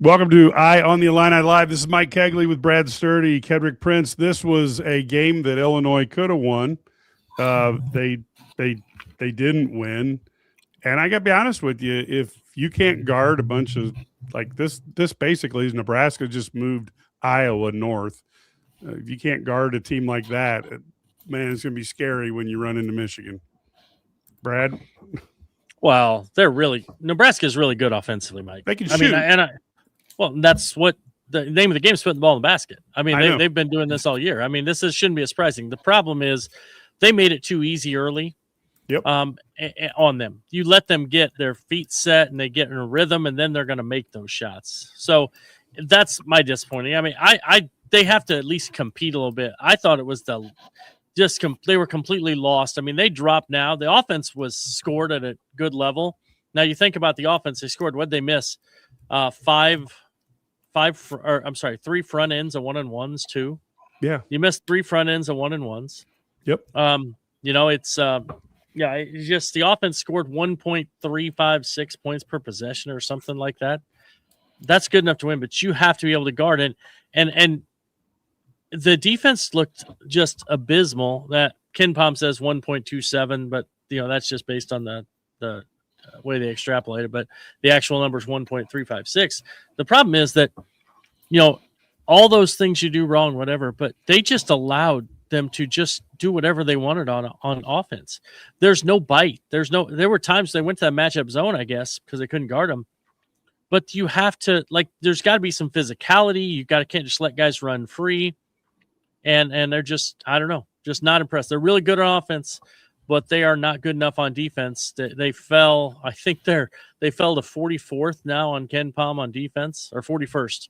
Welcome to Eye on the Illini Live. This is Mike Kegley with Brad Sturdy, Kedrick Prince. This was a game that Illinois could have won. They didn't win. And I got to be honest with you, if you can't guard a bunch of like this basically is Nebraska just moved Iowa north. If you can't guard a team like that, man, it's going to be scary when you run into Michigan. Brad? Well, Nebraska is really good offensively, Mike. They can shoot. Well, that's what the name of the game is, putting the ball in the basket. I mean, they've been doing this all year. I mean, shouldn't be surprising. The problem is they made it too easy early. Yep. On them. You let them get their feet set and they get in a rhythm, and then they're going to make those shots. So that's my disappointing. I mean, they have to at least compete a little bit. I thought it was they were completely lost. I mean, they dropped now. The offense was scored at a good level. Now you think about the offense they scored. What did they miss? 3 front ends of 1-on-1s, 2. Yeah. You missed 3 front ends of 1-on-1s. Yep. It's just the offense scored 1.356 points per possession or something like that. That's good enough to win, but you have to be able to guard it. And the defense looked just abysmal. That Ken Pom says 1.27, but that's just based on the way they extrapolated. But the actual number is 1.356. The problem is that all those things you do wrong, whatever, but they just allowed them to just do whatever they wanted on offense. There's no bite. There were times they went to that matchup zone, I guess, because they couldn't guard them. But you have to, there's got to be some physicality. You can't just let guys run free. And they're just, I don't know, just not impressed. They're really good on offense, but they are not good enough on defense. They fell, I think they fell to 44th now on Ken Pom on defense, or 41st.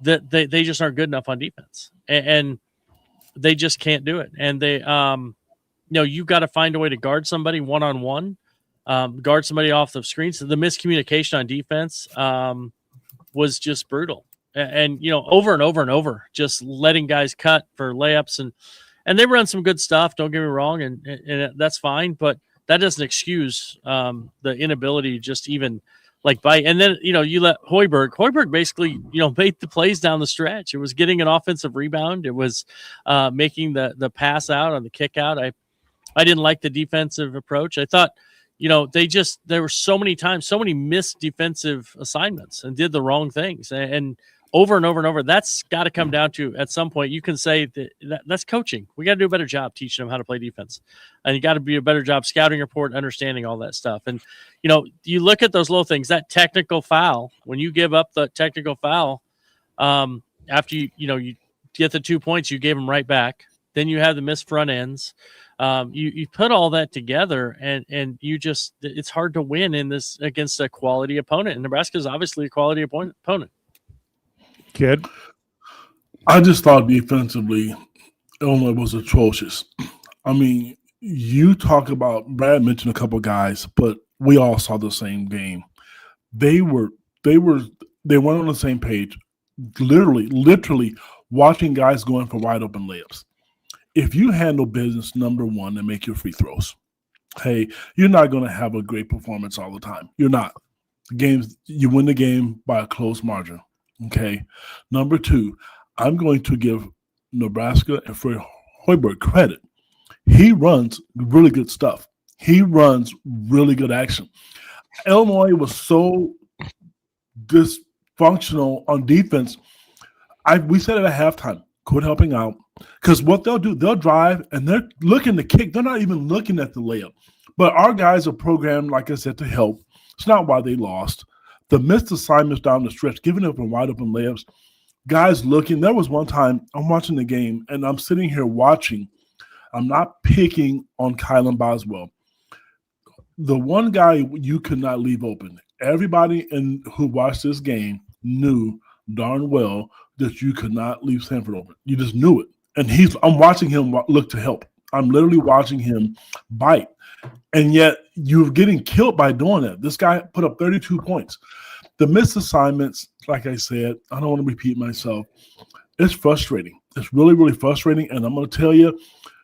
They just aren't good enough on defense. And they just can't do it. And they, you got to find a way to guard somebody one-on-one, guard somebody off the screen. So the miscommunication on defense was just brutal. And over and over and over, just letting guys cut for layups. And they run some good stuff, don't get me wrong, and that's fine. But that doesn't excuse the inability to just even bite. And then, you let Hoiberg basically, made the plays down the stretch. It was getting an offensive rebound. It was making the pass out on the kick out. I didn't like the defensive approach. I thought, there were so many times, so many missed defensive assignments and did the wrong things. And over and over and over, that's got to come down to, at some point, you can say that's coaching. We got to do a better job teaching them how to play defense. And you got to be a better job scouting report, understanding all that stuff. And, you look at those little things, that technical foul, when you give up the technical foul, after you get the 2 points, you gave them right back. Then you have the missed front ends. You put all that together, and you just, it's hard to win in this against a quality opponent. And Nebraska is obviously a quality opponent. Kid? I just thought defensively, Illinois was atrocious. I mean, you talk about, Brad mentioned a couple guys, but we all saw the same game. They weren't on the same page. Literally watching guys going for wide open layups. If you handle business, number one, and make your free throws, hey, you're not going to have a great performance all the time. You're not. You win the game by a close margin. Okay. Number two, I'm going to give Nebraska and Fred Hoiberg credit. He runs really good stuff. He runs really good action. Illinois was so dysfunctional on defense. We said it at halftime, quit helping out. Because what they'll do, they'll drive and they're looking to kick. They're not even looking at the layup. But our guys are programmed, like I said, to help. It's not why they lost. The missed assignments down the stretch, giving up in wide open layups, guys looking. There was one time I'm watching the game and I'm sitting here watching. I'm not picking on Kylan Boswell. The one guy you could not leave open. Everybody who watched this game knew darn well that you could not leave Sanford open. You just knew it. And I'm watching him look to help. I'm literally watching him bite. And yet you're getting killed by doing that. This guy put up 32 points. The missed assignments, like I said, I don't want to repeat myself. It's frustrating. It's really, really frustrating. And I'm going to tell you,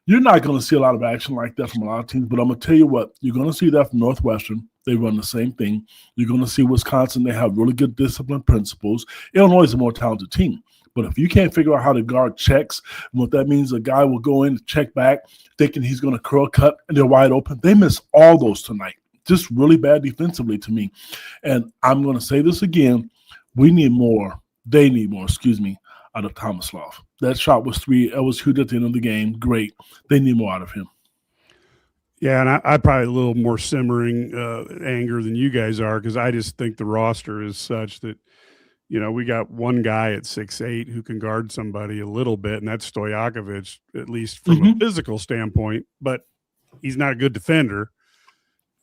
you're not going to see a lot of action like that from a lot of teams. But I'm going to tell you what, you're going to see that from Northwestern. They run the same thing. You're going to see Wisconsin. They have really good discipline principles. Illinois is a more talented team. But if you can't figure out how to guard checks, and what that means, a guy will go in, check back, thinking he's going to curl cut, and they're wide open. They miss all those tonight. Just really bad defensively to me. And I'm going to say this again. We need more. They need more, out of Tomislav. That shot was 3. It was huge at the end of the game. Great. They need more out of him. Yeah, and I probably a little more simmering anger than you guys are, because I just think the roster is such that, we got one guy at 6'8" who can guard somebody a little bit, and that's Stojakovic, at least from a physical standpoint, but he's not a good defender.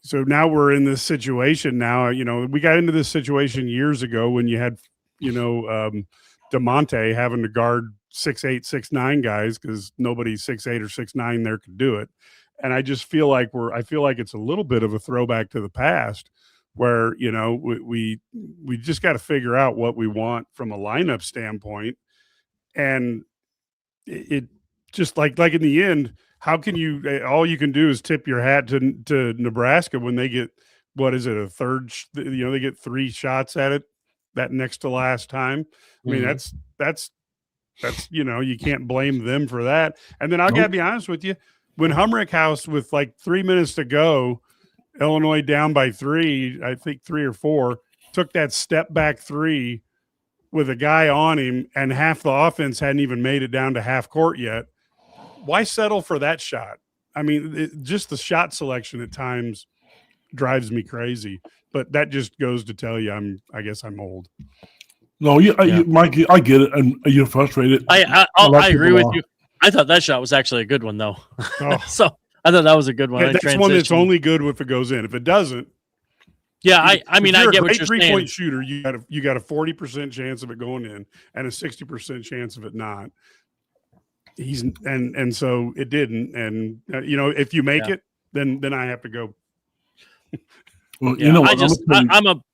So now we're in this situation now. We got into this situation years ago when you had, DeMonte having to guard 6'8", 6'9" guys, because nobody 6'8" or 6'9" there could do it. And I just feel like it's a little bit of a throwback to the past, where, we just got to figure out what we want from a lineup standpoint. And it just like in the end, how can you, all you can do is tip your hat to Nebraska when they get, what is it, a third, they get 3 shots at it that next to last time. I mean, that's, you can't blame them for that. And then I got to be honest with you, when Humrick House with like 3 minutes to go, Illinois down by 3, I think 3 or 4, took that step back 3 with a guy on him, and half the offense hadn't even made it down to half court yet. Why settle for that shot? I mean, just the shot selection at times drives me crazy, but that just goes to tell you I guess I'm old. No, Mike, I get it, and you're frustrated. I agree with you. I thought that shot was actually a good one, though. Oh. So I thought that was a good one. Yeah, that's one that's only good if it goes in. If it doesn't, yeah, I mean, I get what you're saying. 3-point shooter, you got a 40% chance of it going in and a 60% chance of it not. And so it didn't. And if you make it, then I have to go. Well,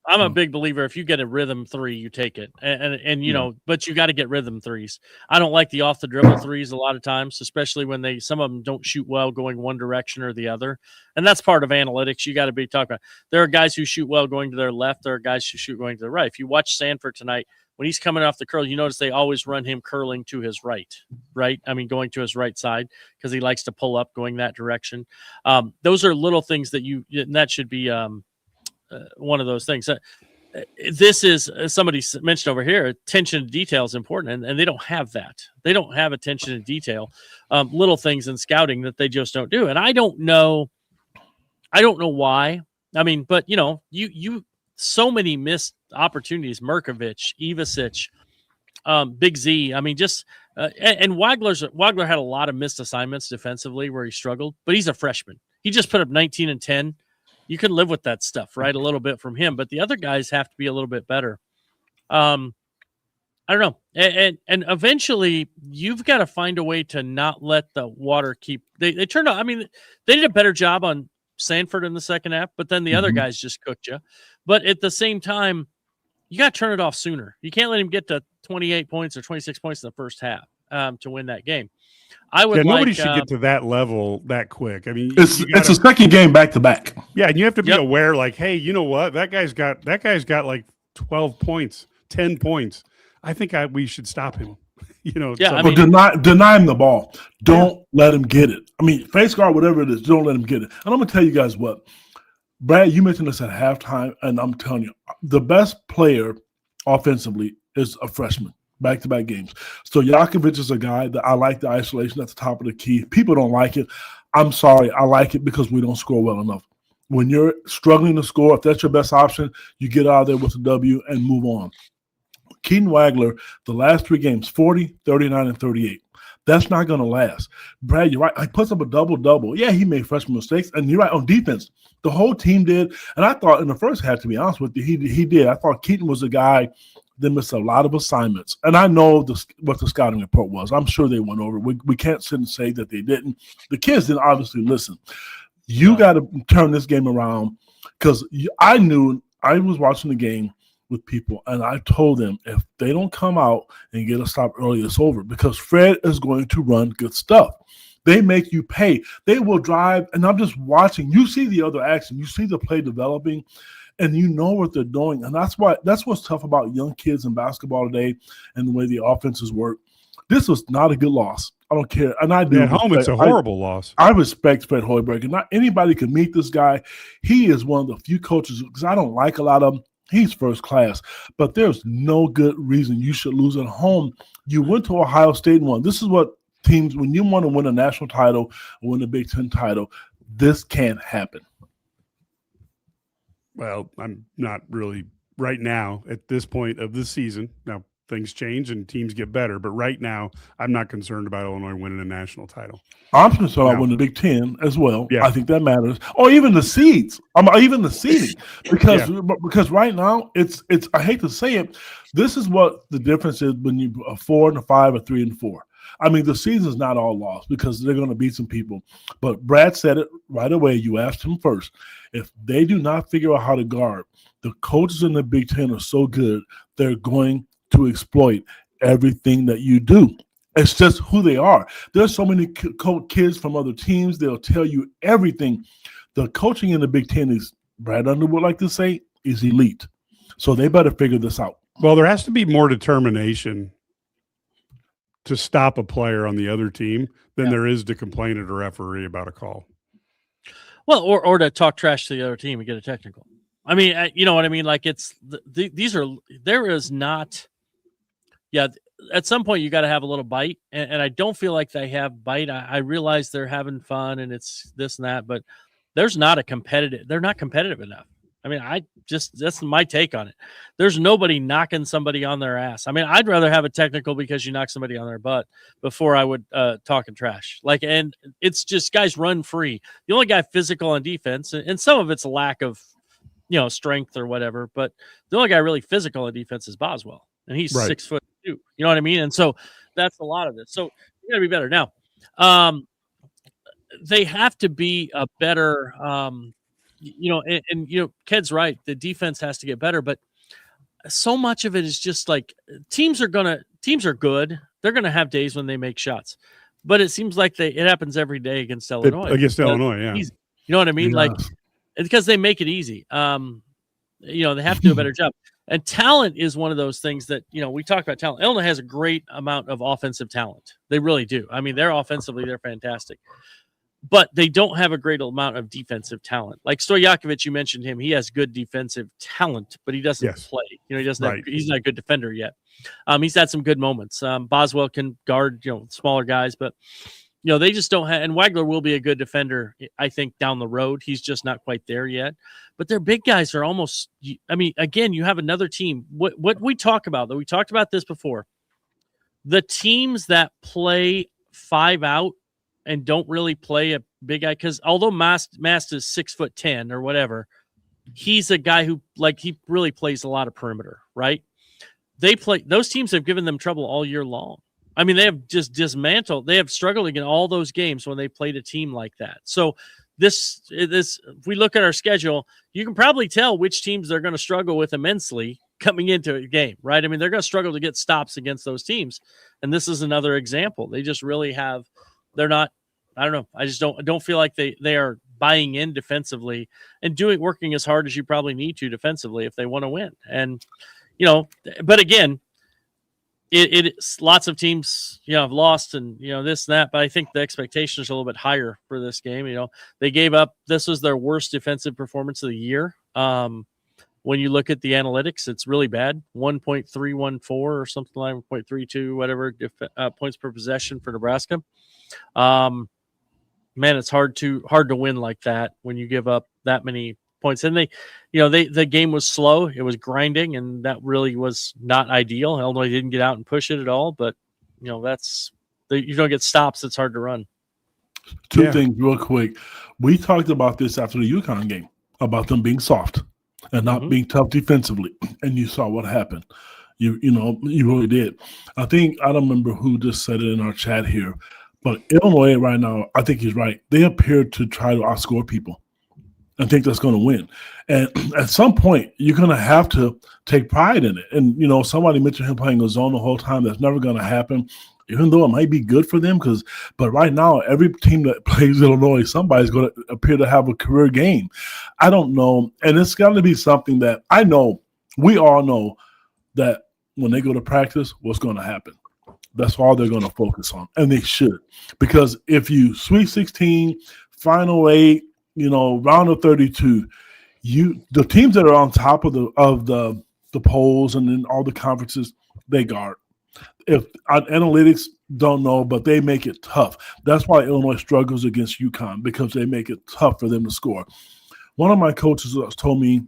I'm a big believer. If you get a rhythm 3, you take it, and but you got to get rhythm 3s. I don't like the off the dribble 3s a lot of times, especially when some of them don't shoot well going one direction or the other, and that's part of analytics. You got to be talking about. There are guys who shoot well going to their left. There are guys who shoot going to the right. If you watch Sanford tonight, when he's coming off the curl, you notice they always run him curling to his right. I mean, going to his right side, because he likes to pull up going that direction. Those are little things and that should be one of those things. This is, somebody mentioned over here, attention to detail is important, and they don't have that. They don't have attention to detail, little things in scouting that they just don't do. And I don't know why. I mean, but you so many missed opportunities. Merkovich, Ivasic, Big Z. I mean, just and Wagler had a lot of missed assignments defensively where he struggled, but he's a freshman. He just put up 19 and 10. You can live with that stuff, right? A little bit from him, but the other guys have to be a little bit better. I don't know. And eventually you've got to find a way to not let the water keep, they turned out, I mean, they did a better job on Sanford in the second half, but then the other guys just cooked you. But at the same time, you got to turn it off sooner. You can't let him get to 28 points or 26 points in the first half to win that game. Nobody should get to that level that quick. I mean, it's a second game back to back. Yeah, and you have to be aware, like, hey, you know what? That guy's got like 12 points, 10 points. I think we should stop him. Deny him the ball. Don't let him get it. I mean, face guard, whatever it is, don't let him get it. And I'm gonna tell you guys what, Brad, you mentioned this at halftime, and I'm telling you, the best player offensively is a freshman. Back-to-back games. So Yakovich is a guy that I like the isolation at the top of the key. People don't like it. I'm sorry. I like it because we don't score well enough. When you're struggling to score, if that's your best option, you get out of there with a W and move on. Keaton Wagler, the last 3 games, 40, 39, and 38. That's not going to last. Brad, you're right. He puts up a double-double. Yeah, he made freshman mistakes. And you're right, on defense, the whole team did. And I thought in the first half, to be honest with you, he did. I thought Keaton was a guy that missed a lot of assignments. And I know what the scouting report was. I'm sure they went over. We can't sit and say that they didn't. The kids didn't obviously listen. You got to turn this game around, because I knew I was watching the game with people, and I told them if they don't come out and get a stop early, it's over, because Fred is going to run good stuff. They make you pay. They will drive, and I'm just watching. You see the other action. You see the play developing, and you know what they're doing. And that's what's tough about young kids in basketball today and the way the offenses work. This was not a good loss. I don't care. And I do. At home, it's a horrible loss. I respect Fred Hoiberg. And not anybody can meet this guy. He is one of the few coaches, because I don't like a lot of them. He's first class. But there's no good reason you should lose at home. You went to Ohio State and won. This is what teams, when you want to win a national title or win a Big Ten title, this can't happen. Well, I'm not really right now at this point of the season. Now, things change and teams get better, but right now, I'm not concerned about Illinois winning a national title. I'm concerned about winning the Big Ten as well. Yeah. I think that matters. Or even the seeds. Even the seeding. Because right now, it's I hate to say it, this is what the difference is when you are 4-5 or 3-4. I mean, the season's not all lost because they're going to beat some people. But Brad said it right away. You asked him first. If they do not figure out how to guard, the coaches in the Big Ten are so good, they're going to exploit everything that you do. It's just who they are. There's so many kids from other teams. They'll tell you everything. The coaching in the Big Ten is, Brad Underwood like to say, is elite. So they better figure this out. Well, there has to be more determination to stop a player on the other team than there is to complain at a referee about a call. Well, or to talk trash to the other team and get a technical. I mean, you know what I mean? Like there is not, at some point you got to have a little bite. And I don't feel like they have bite. I realize they're having fun and it's this and that, but they're not competitive enough. I mean, that's my take on it. There's nobody knocking somebody on their ass. I mean, I'd rather have a technical because you knock somebody on their butt before I would talking trash. And it's just guys run free. The only guy physical on defense, and some of it's a lack of, strength or whatever, but the only guy really physical on defense is Boswell, and he's 6'2". You know what I mean? And so that's a lot of it. So you got to be better now. They have to be a better. Ked's right. The defense has to get better, but so much of it is just like teams are good. They're going to have days when they make shots, but it seems like it happens every day against Illinois. Yeah. You know what I mean? Yeah. It's because they make it easy. They have to do a better job. And talent is one of those things that, we talk about talent. Illinois has a great amount of offensive talent. They really do. I mean, they're fantastic. But they don't have a great amount of defensive talent. Like Stojakovic, you mentioned him. He has good defensive talent, but he doesn't play. He doesn't. He's not a good defender yet. He's had some good moments. Boswell can guard, smaller guys, but they just don't have. And Wagler will be a good defender, I think, down the road. He's just not quite there yet. But their big guys are almost. I mean, again, you have another team. What we talk about, though, we talked about this before. The teams that play 5 out and don't really play a big guy, because although Mast is 6'10" or whatever, he's a guy who he really plays a lot of perimeter, right? Those teams have given them trouble all year long. I mean, they have just dismantled. They have struggled in all those games when they played a team like that. So this, if we look at our schedule, you can probably tell which teams they're going to struggle with immensely coming into a game, right? I mean, they're going to struggle to get stops against those teams, and this is another example. They just really have. They're not. I don't know. I just don't feel like they are buying in defensively and working as hard as you probably need to defensively if they want to win. And but again, it's lots of teams have lost and this and that. But I think the expectation is a little bit higher for this game. They gave up. This was their worst defensive performance of the year. When you look at the analytics, it's really bad. 1.314 or something like 1.32, whatever points per possession for Nebraska. Man, it's hard to win like that when you give up that many points. And the game was slow. It was grinding, and that really was not ideal. Illinois didn't get out and push it at all, but you don't get stops. It's hard to run. Two things real quick. We talked about this after the UConn game about them being soft and not being tough defensively, and you saw what happened. You really did. I think I don't remember who just said it in our chat here. But Illinois right now, I think he's right. They appear to try to outscore people and think that's going to win. And at some point, you're going to have to take pride in it. And, somebody mentioned him playing a zone the whole time. That's never going to happen. even though it might be good for them. But right now, every team that plays Illinois, somebody's going to appear to have a career game. I don't know. And it's got to be something that I know, we all know that when they go to practice, what's going to happen. That's all they're going to focus on, and they should. Because if you Sweet 16, Final 8, round of 32, the teams that are on top of the polls and then all the conferences, they guard. If analytics don't know, but they make it tough. That's why Illinois struggles against UConn, because they make it tough for them to score. One of my coaches told me,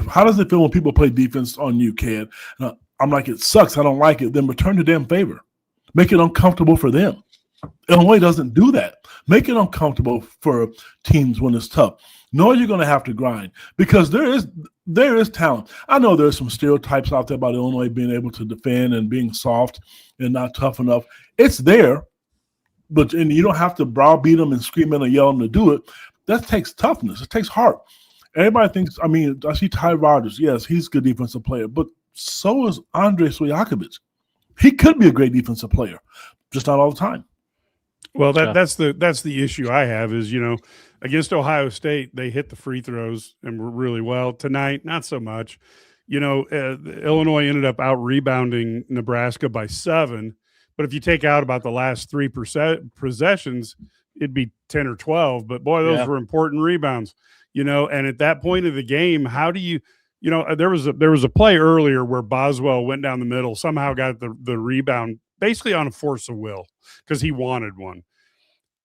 how does it feel when people play defense on you, Ked? I'm like, it sucks. I don't like it. Then return the damn favor. Make it uncomfortable for them. Illinois doesn't do that. Make it uncomfortable for teams when it's tough. Know you're going to have to grind, because there is talent. I know there's some stereotypes out there about Illinois being able to defend and being soft and not tough enough. It's there, and you don't have to browbeat them and scream and yell them to do it. That takes toughness. It takes heart. Everybody thinks, I see Ty Rodgers. Yes, he's a good defensive player, but so is Andrei Stojakovic. He could be a great defensive player, just not all the time. Well, that's the issue I have is, against Ohio State, they hit the free throws and were really well. Tonight, not so much. Illinois ended up out-rebounding Nebraska by 7, but if you take out about the last 3 possessions, it'd be 10 or 12. But, boy, those were important rebounds, and at that point of the game, how do you – there was a play earlier where Boswell went down the middle, somehow got the rebound basically on a force of will because he wanted one.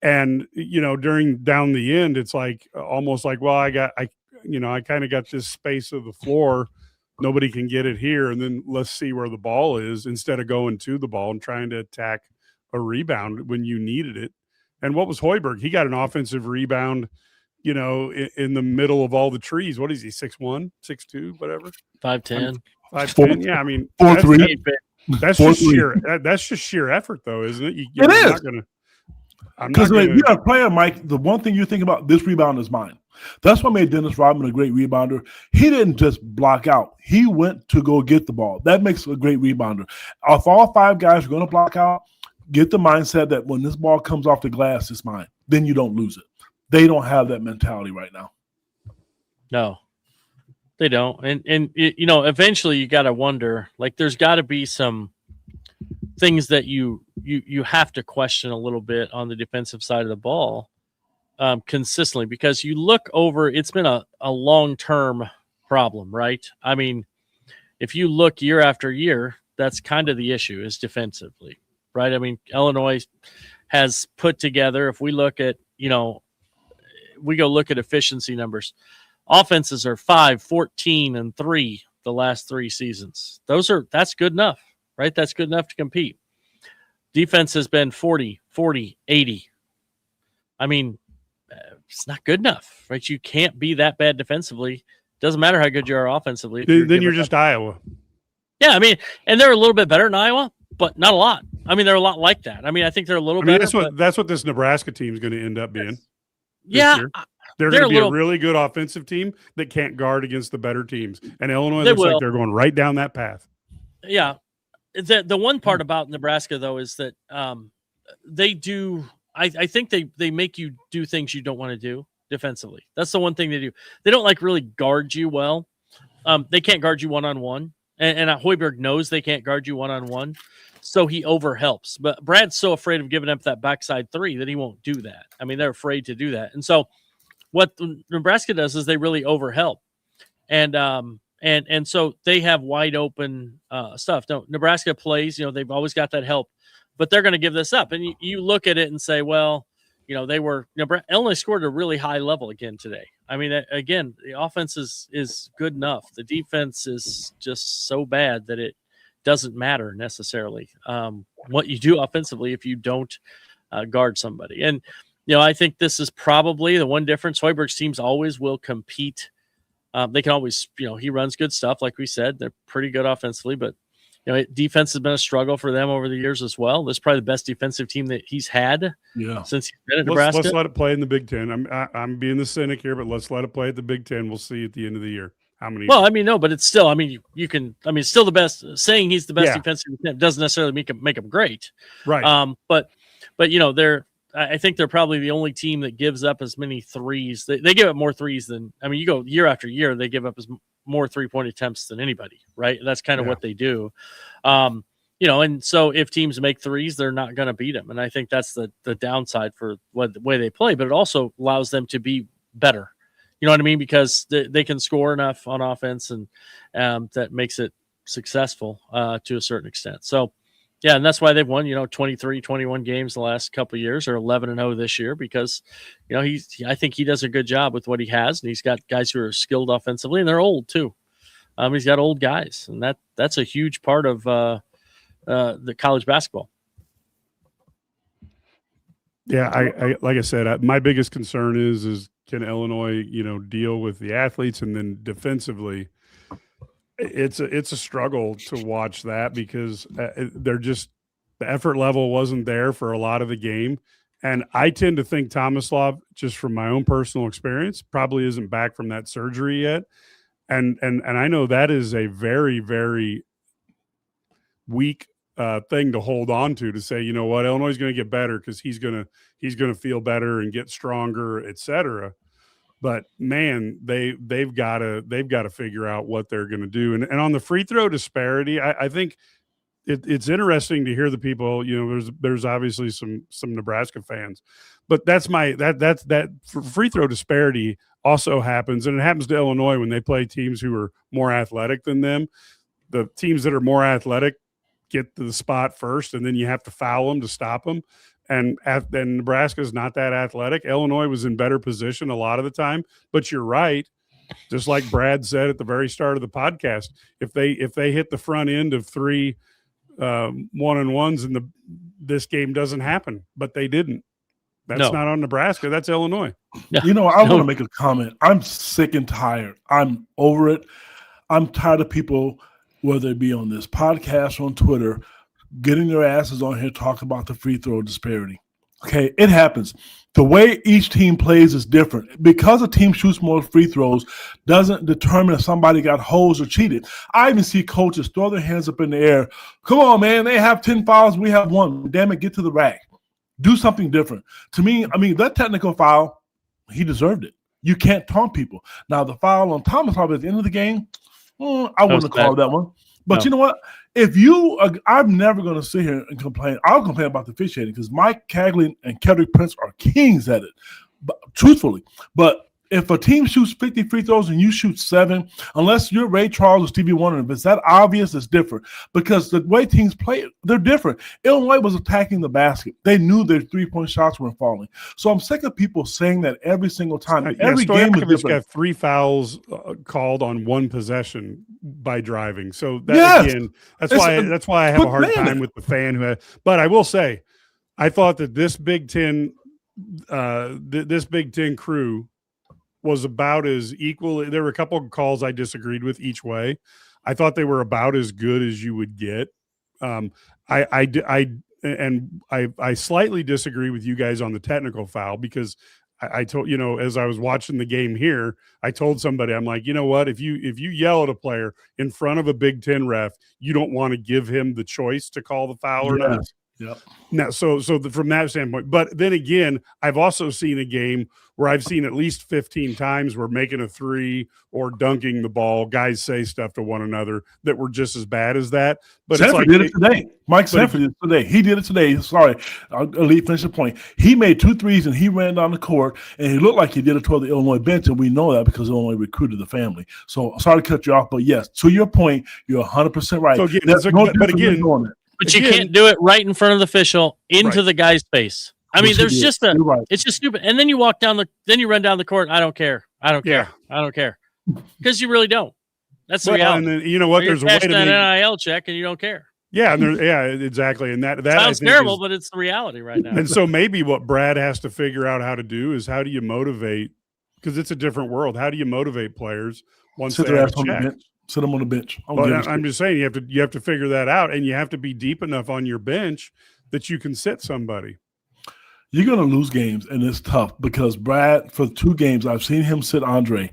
And, during down the end, it's like almost like, well, I kind of got this space of the floor. Nobody can get it here. And then let's see where the ball is instead of going to the ball and trying to attack a rebound when you needed it. And what was Hoiberg? He got an offensive rebound, in the middle of all the trees. What is he, 6'1", 6'2", whatever? 5'10". 5'10", yeah. I mean, 4'3". That's just sheer effort, though, isn't it? It is. Because when you're a player, Mike, the one thing you think about, this rebound is mine. That's what made Dennis Rodman a great rebounder. He didn't just block out. He went to go get the ball. That makes a great rebounder. If all 5 guys are going to block out, get the mindset that when this ball comes off the glass, it's mine. Then you don't lose it. They don't have that mentality right now. No, they don't. And eventually you got to wonder, like, there's got to be some things that you have to question a little bit on the defensive side of the ball consistently, because you look over, it's been a long-term problem, right? I mean, if you look year after year, that's kind of the issue, is defensively, right? I mean, Illinois has put together, if we look at, we go look at efficiency numbers, offenses are 5, 14, and 3 the last 3 seasons. That's good enough, right? That's good enough to compete. Defense has been 40, 40, 80. I mean, it's not good enough, right? You can't be that bad defensively. Doesn't matter how good you are offensively. Then you're just Iowa. Yeah, I mean, and they're a little bit better than Iowa, but not a lot. I mean, they're a lot like that. I mean, I think they're a little better. That's what this Nebraska team is going to end up being. Yeah. They're going to be a really good offensive team that can't guard against the better teams. And Illinois looks like they're going right down that path. Yeah. The one part about Nebraska, though, is that they do – I think they make you do things you don't want to do defensively. That's the one thing they do. They don't, really guard you well. They can't guard you one-on-one. And Hoiberg knows they can't guard you one-on-one, so he overhelps. But Brad's so afraid of giving up that backside 3 that he won't do that. I mean, they're afraid to do that. And so what Nebraska does is they really overhelp. And so they have wide open stuff. No, Nebraska plays, they've always got that help, but they're going to give this up. And you look at it and say, well, Illinois scored a really high level again today. I mean, again, the offense is good enough. The defense is just so bad that it doesn't matter necessarily what you do offensively if you don't guard somebody. And, I think this is probably the one difference. Hoiberg's teams always will compete. They can always, he runs good stuff. Like we said, they're pretty good offensively, but defense has been a struggle for them over the years as well. This is probably the best defensive team that he's had since he's been at Nebraska. Let's let it play in the Big Ten. I'm being the cynic here, but let's let it play at the Big Ten. We'll see at the end of the year how many. Well, I mean, no, but it's still. I mean, you can. I mean, it's still the best. Saying he's the best Yeah. defensive doesn't necessarily make him great. Right. But you know, I think they're probably the only team that gives up as many threes. They give up more threes than. I mean, you go year after year, they give up more 3-point attempts than anybody. Right. That's kind of what they do. You know, and so if teams make threes, they're not going to beat them. And I think that's the downside for the way they play, but it also allows them to be better. You know what I mean? Because they can score enough on offense, and that makes it successful to a certain extent. So, yeah, and that's why they've won, 23, 21 games the last couple of years, or 11-0 this year, because, I think he does a good job with what he has, and he's got guys who are skilled offensively, and they're old too. He's got old guys, and that's a huge part of the college basketball. Yeah, I like I said, my biggest concern is can Illinois, deal with the athletes, and then defensively, it's a struggle to watch that because they're just the effort level wasn't there for a lot of the game, and I tend to think Tomislav, just from my own personal experience, probably isn't back from that surgery yet, and I know that is a very, very weak thing to hold on to say, you know what, Illinois is going to get better because he's going to feel better and get stronger, etc. But man, they've got to figure out what they're going to do. And on the free throw disparity, I think it's interesting to hear the people. There's obviously some Nebraska fans, but that's free throw disparity also happens, and it happens to Illinois when they play teams who are more athletic than them. The teams that are more athletic get to the spot first, and then you have to foul them to stop them. And Nebraska is not that athletic. Illinois was in better position a lot of the time, but you're right. Just like Brad said at the very start of the podcast, if they hit the front end of 3 1-on-1s, and this game doesn't happen, but they didn't. That's not on Nebraska. That's Illinois. I want to make a comment. I'm sick and tired. I'm over it. I'm tired of people, whether it be on this podcast or on Twitter, getting their asses on here talking about the free throw disparity. Okay, it happens. The way each team plays is different. Because a team shoots more free throws doesn't determine if somebody got hosed or cheated. I even see coaches throw their hands up in the air. Come on, man, they have 10 fouls, we have 1. Damn it, get to the rack. Do something different. To me, that technical foul, he deserved it. You can't taunt people. Now, the foul on Tomislav at the end of the game, I wouldn't have called that one. But you know what? I'm never going to sit here and complain. I'll complain about the officiating because Mike Cagley and Kedrick Prince are kings at it, but truthfully. But if a team shoots 50 free throws and you shoot 7, unless you're Ray Charles or Stevie Wonder, if it's that obvious, it's different because the way teams play, they're different. Illinois was attacking the basket. They knew their 3-point shots weren't falling. So I'm sick of people saying that every single time. Every game is different. Got 3 fouls called on 1 possession by driving. So again, that's why I have a hard time with the fan who. But I will say, I thought that this Big Ten crew was about as equal. There were a couple of calls I disagreed with each way. I thought they were about as good as you would get. I slightly disagree with you guys on the technical foul because I told, as I was watching the game here, I told somebody, I'm like, you know what, if you yell at a player in front of a Big Ten ref, you don't want to give him the choice to call the foul or not. Yep. Now, so from that standpoint, but then again, I've also seen a game where I've seen at least 15 times where making a 3 or dunking the ball, guys say stuff to one another that were just as bad as that. But Sanford did it today. Mike Sanford did it today. He did it today. Sorry, I'll finish the point. He made 2 threes and he ran down the court and he looked like he did it toward the Illinois bench, and we know that because Illinois recruited the family. So sorry to cut you off, but yes, to your point, you're 100% right. So again, but you can't do it right in front of the official into the guy's face. I mean, there's just it's just stupid. And then you walk down then you run down the court. I don't care. Because you really don't. That's the reality. And then, you know what? There's a way to make an NIL check and you don't care. Yeah. And exactly. And that sounds terrible, but it's the reality right now. And so maybe what Brad has to figure out how to do is how do you motivate, because it's a different world. How do you motivate players once they have a check? Sit them on the bench. I'm just saying you have to figure that out, and you have to be deep enough on your bench that you can sit somebody. You're going to lose games, and it's tough because Brad, for 2 games, I've seen him sit Andre.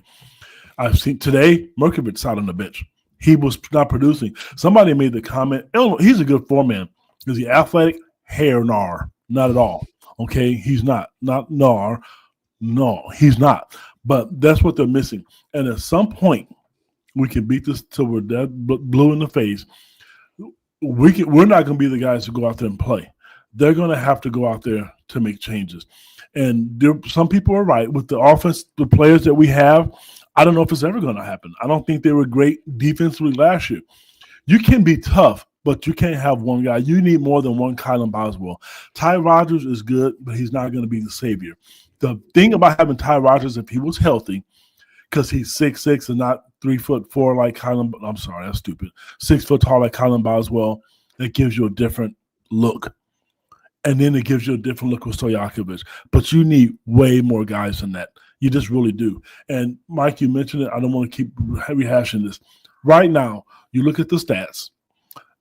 I've seen today, Merkovich out on the bench. He was not producing. Somebody made the comment, he's a good four-man. Is he athletic? Hair nar. Not at all. Okay? He's not. Not nar. No, he's not. But that's what they're missing. And at some point, we can beat this till we're dead blue in the face. We're not going to be the guys who go out there and play. They're going to have to go out there to make changes. And some people are right. With the offense, the players that we have, I don't know if it's ever going to happen. I don't think they were great defensively last year. You can be tough, but you can't have one guy. You need more than one Kylan Boswell. Ty Rodgers is good, but he's not going to be the savior. The thing about having Ty Rodgers, if he was healthy, because he's 6'6" and not 3'4" like Kylan. I'm sorry, that's stupid. 6 foot tall like Kylan Boswell. It gives you a different look. And then it gives you a different look with Stojakovic. But you need way more guys than that. You just really do. And, Mike, you mentioned it. I don't want to keep rehashing this. Right now, you look at the stats,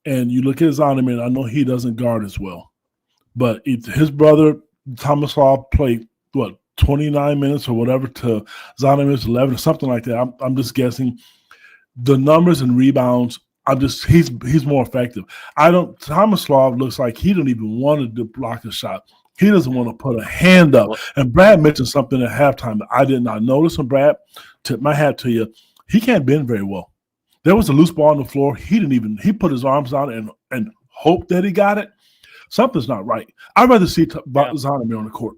and you look at Zonoman. I know he doesn't guard as well. But his brother, Tomislav, played, 29 minutes or whatever to Zonoman's 11 or something like that. I'm just guessing. The numbers and rebounds, he's more effective. Tomislav looks like he don't even want to block a shot. He doesn't want to put a hand up. And Brad mentioned something at halftime that I did not notice. And Brad, tip my hat to you, he can't bend very well. There was a loose ball on the floor. He put his arms on and hoped that he got it. Something's not right. I'd rather see Zonoman on the court.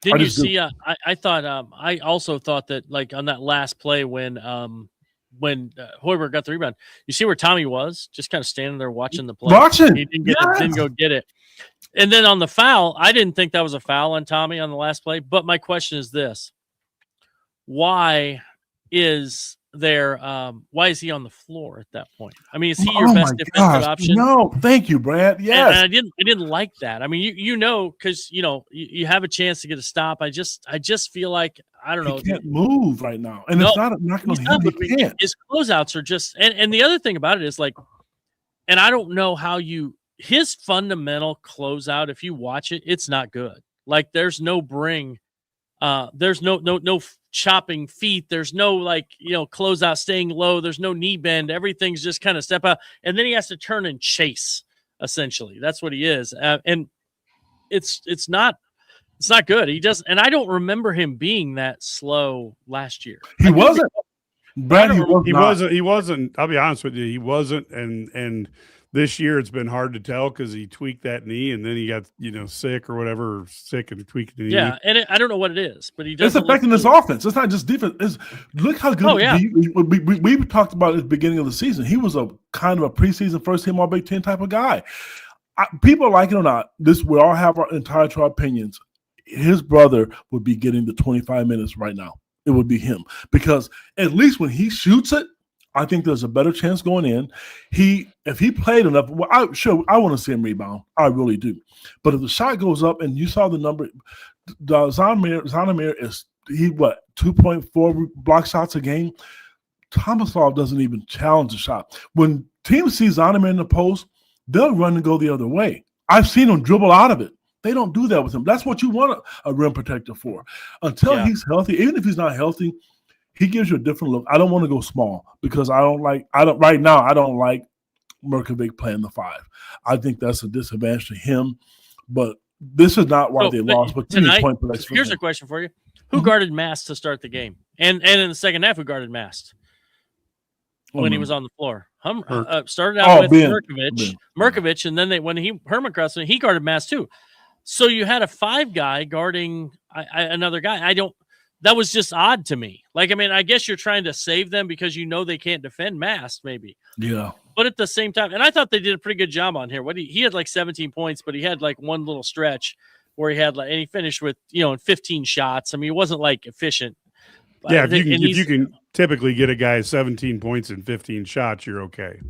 Didn't you see? I thought. I also thought that, like, on that last play when Hoiberg got the rebound, you see where Tommy was, just kind of standing there watching the play. He didn't go get it. And then on the foul, I didn't think that was a foul on Tommy on the last play. But my question is this: why is he on the floor at that point? I mean, is he your best defensive option? No, thank you, Brad. Yes. And I didn't like that. I mean, because you have a chance to get a stop. I just feel like, I don't know. He can't move right now. And it's not knocking on him. He can't. His closeouts are just and the other thing about it is, like, and I don't know how his fundamental closeout, if you watch it, it's not good. Like, there's no bring, there's no chopping feet. There's no, like, closeout staying low. There's no knee bend. Everything's just kind of step out. And then he has to turn and chase, essentially. That's what he is. And it's not good. He does. And I don't remember him being that slow last year. He wasn't. Brad, he wasn't. I'll be honest with you. He wasn't. And this year it's been hard to tell because he tweaked that knee and then he got, sick or whatever, and tweaked the knee. Yeah, and I don't know what it is, but he does. It's affecting his offense. It's not just defense. Look how good. Oh, yeah. We talked about at the beginning of the season. He was a kind of a preseason first team All Big Ten type of guy. People like it or not, we all have our entire opinions. His brother would be getting the 25 minutes right now. It would be him because at least when he shoots it, I think there's a better chance going in. If he played enough, I want to see him rebound. I really do. But if the shot goes up and you saw the number, Zonoman is 2.4 block shots a game. Tomislav doesn't even challenge the shot. When teams see Zonoman in the post, they'll run and go the other way. I've seen him dribble out of it. They don't do that with him. That's what you want a rim protector for. Until he's healthy, even if he's not healthy, he gives you a different look. I don't want to go small because I don't like Merkovich playing the 5. I think that's a disadvantage to him. But this is not why they lost. But tonight, here's a question for you: who guarded Mast to start the game? And in the second half, who guarded Mast when he was on the floor? Started out with Merkovich, and then Herman crossed, he guarded Mast too. So you had a 5 guy guarding another guy. That was just odd to me. Like, I mean, I guess you're trying to save them because they can't defend Mast, maybe. Yeah. But at the same time, and I thought they did a pretty good job on here. He had like 17 points, but he had like one little stretch where and he finished with 15 shots. I mean, he wasn't like efficient. Yeah, if you can typically get a guy 17 points and 15 shots, you're okay.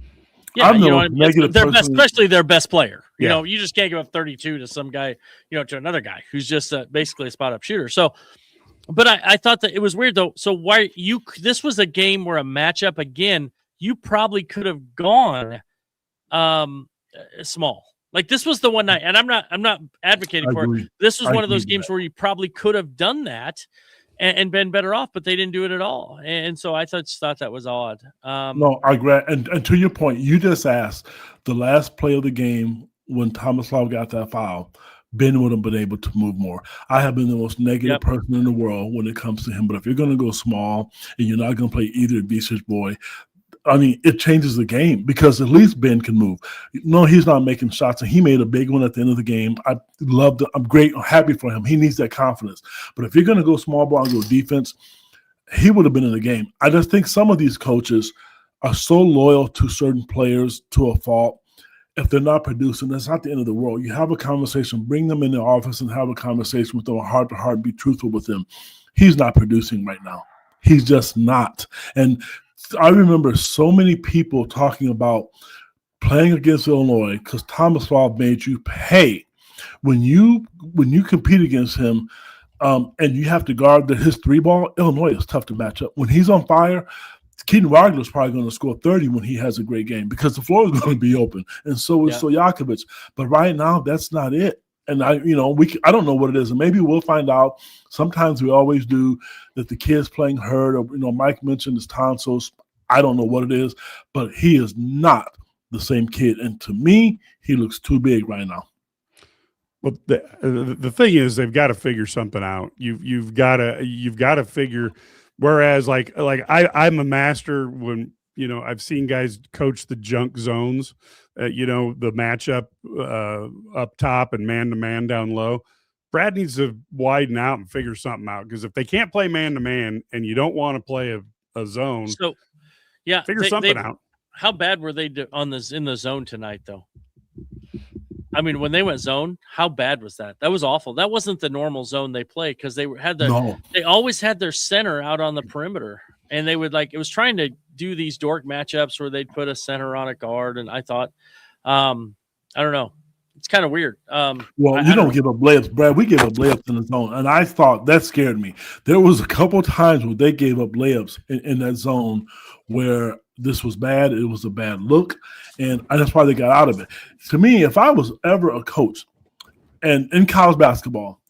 Yeah, especially their best player. You just can't give up 32 to some guy, to another guy who's just basically a spot-up shooter. So. But I thought that it was weird, though. So this was a game where a matchup, again, you probably could have gone small. Like, this was the one night, and I'm not advocating for it. This was one of those games where you probably could have done that and been better off, but they didn't do it at all. And so I just thought that was odd. No, I agree. And to your point, you just asked the last play of the game when Thomas Law got that foul. Ben would have been able to move more. I have been the most negative person in the world when it comes to him. But if you're going to go small and you're not going to play either Beach's boy, I mean, it changes the game because at least Ben can move. No, he's not making shots, and he made a big one at the end of the game. I'm great. I'm happy for him. He needs that confidence. But if you're going to go small ball and go defense, he would have been in the game. I just think some of these coaches are so loyal to certain players to a fault. If they're not producing, that's not the end of the world. You have a conversation, bring them in the office and have a conversation with them, heart to heart, be truthful with them. He's not producing right now. He's just not. And I remember so many people talking about playing against Illinois because Thomas Law made you pay. When you compete against him and you have to guard his three ball, Illinois is tough to match up. When he's on fire, Keaton Wagner is probably going to score 30 when he has a great game because the floor is going to be open, and so is Stojakovic. But right now, that's not it. And I don't know what it is, and maybe we'll find out. Sometimes we always do that. The kid's playing hurt, or Mike mentioned his tonsils. I don't know what it is, but he is not the same kid. And to me, he looks too big right now. Well, the thing is, they've got to figure something out. You've got to figure. Whereas, like I'm a master when I've seen guys coach the junk zones, the matchup up top and man to man down low. Brad needs to widen out and figure something out because if they can't play man to man and you don't want to play a zone, so figure something out. How bad were they in the zone tonight, though? I mean, when they went zone, how bad was that? That was awful. That wasn't the normal zone they play because they always had their center out on the perimeter, and they would it was trying to do these dork matchups where they'd put a center on a guard, and I thought, I don't know, it's kind of weird. You don't give up layups, Brad. We give up layups in the zone, and I thought that scared me. There was a couple times where they gave up layups in that zone where this was bad. It was a bad look, and that's why they got out of it. To me, if I was ever a coach and in college basketball,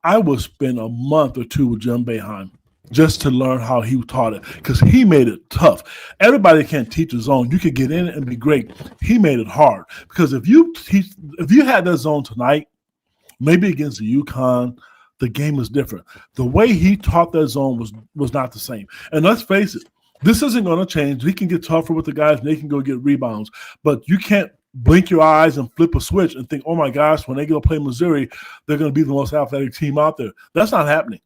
I would spend a month or two with Jim Boeheim just to learn how he taught it because he made it tough. Everybody can't teach a zone. You could get in it and be great. He made it hard because if you had that zone tonight, maybe against the UConn, the game is different. The way he taught that zone was not the same. And let's face it, this isn't going to change. He can get tougher with the guys, and they can go get rebounds. But you can't blink your eyes and flip a switch and think, oh, my gosh, when they go play Missouri, they're going to be the most athletic team out there. That's not happening.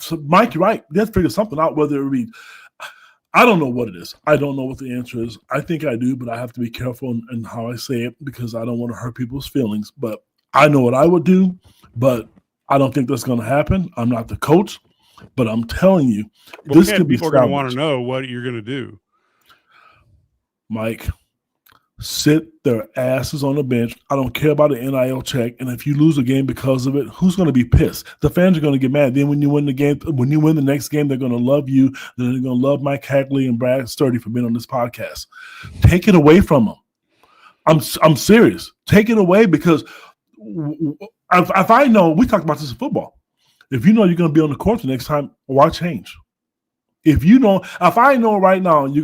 So, Mike, you're right. They have to figure something out, whether it be – I don't know what it is. I don't know what the answer is. I think I do, but I have to be careful in how I say it because I don't want to hurt people's feelings. But I know what I would do, but I don't think that's going to happen. I'm not the coach. But I'm telling you, this could be people are going to want to know what you're going to do. Mike, sit their asses on the bench. I don't care about an NIL check. And if you lose a game because of it, who's going to be pissed? The fans are going to get mad. Then when you win the game, when you win the next game, they're going to love you. Then they're going to love Mike Hagley and Brad Sturdy for being on this podcast. Take it away from them. I'm serious. Take it away because if I know, we talked about this in football. If you know you're going to be on the court the next time, why change? If I know right now you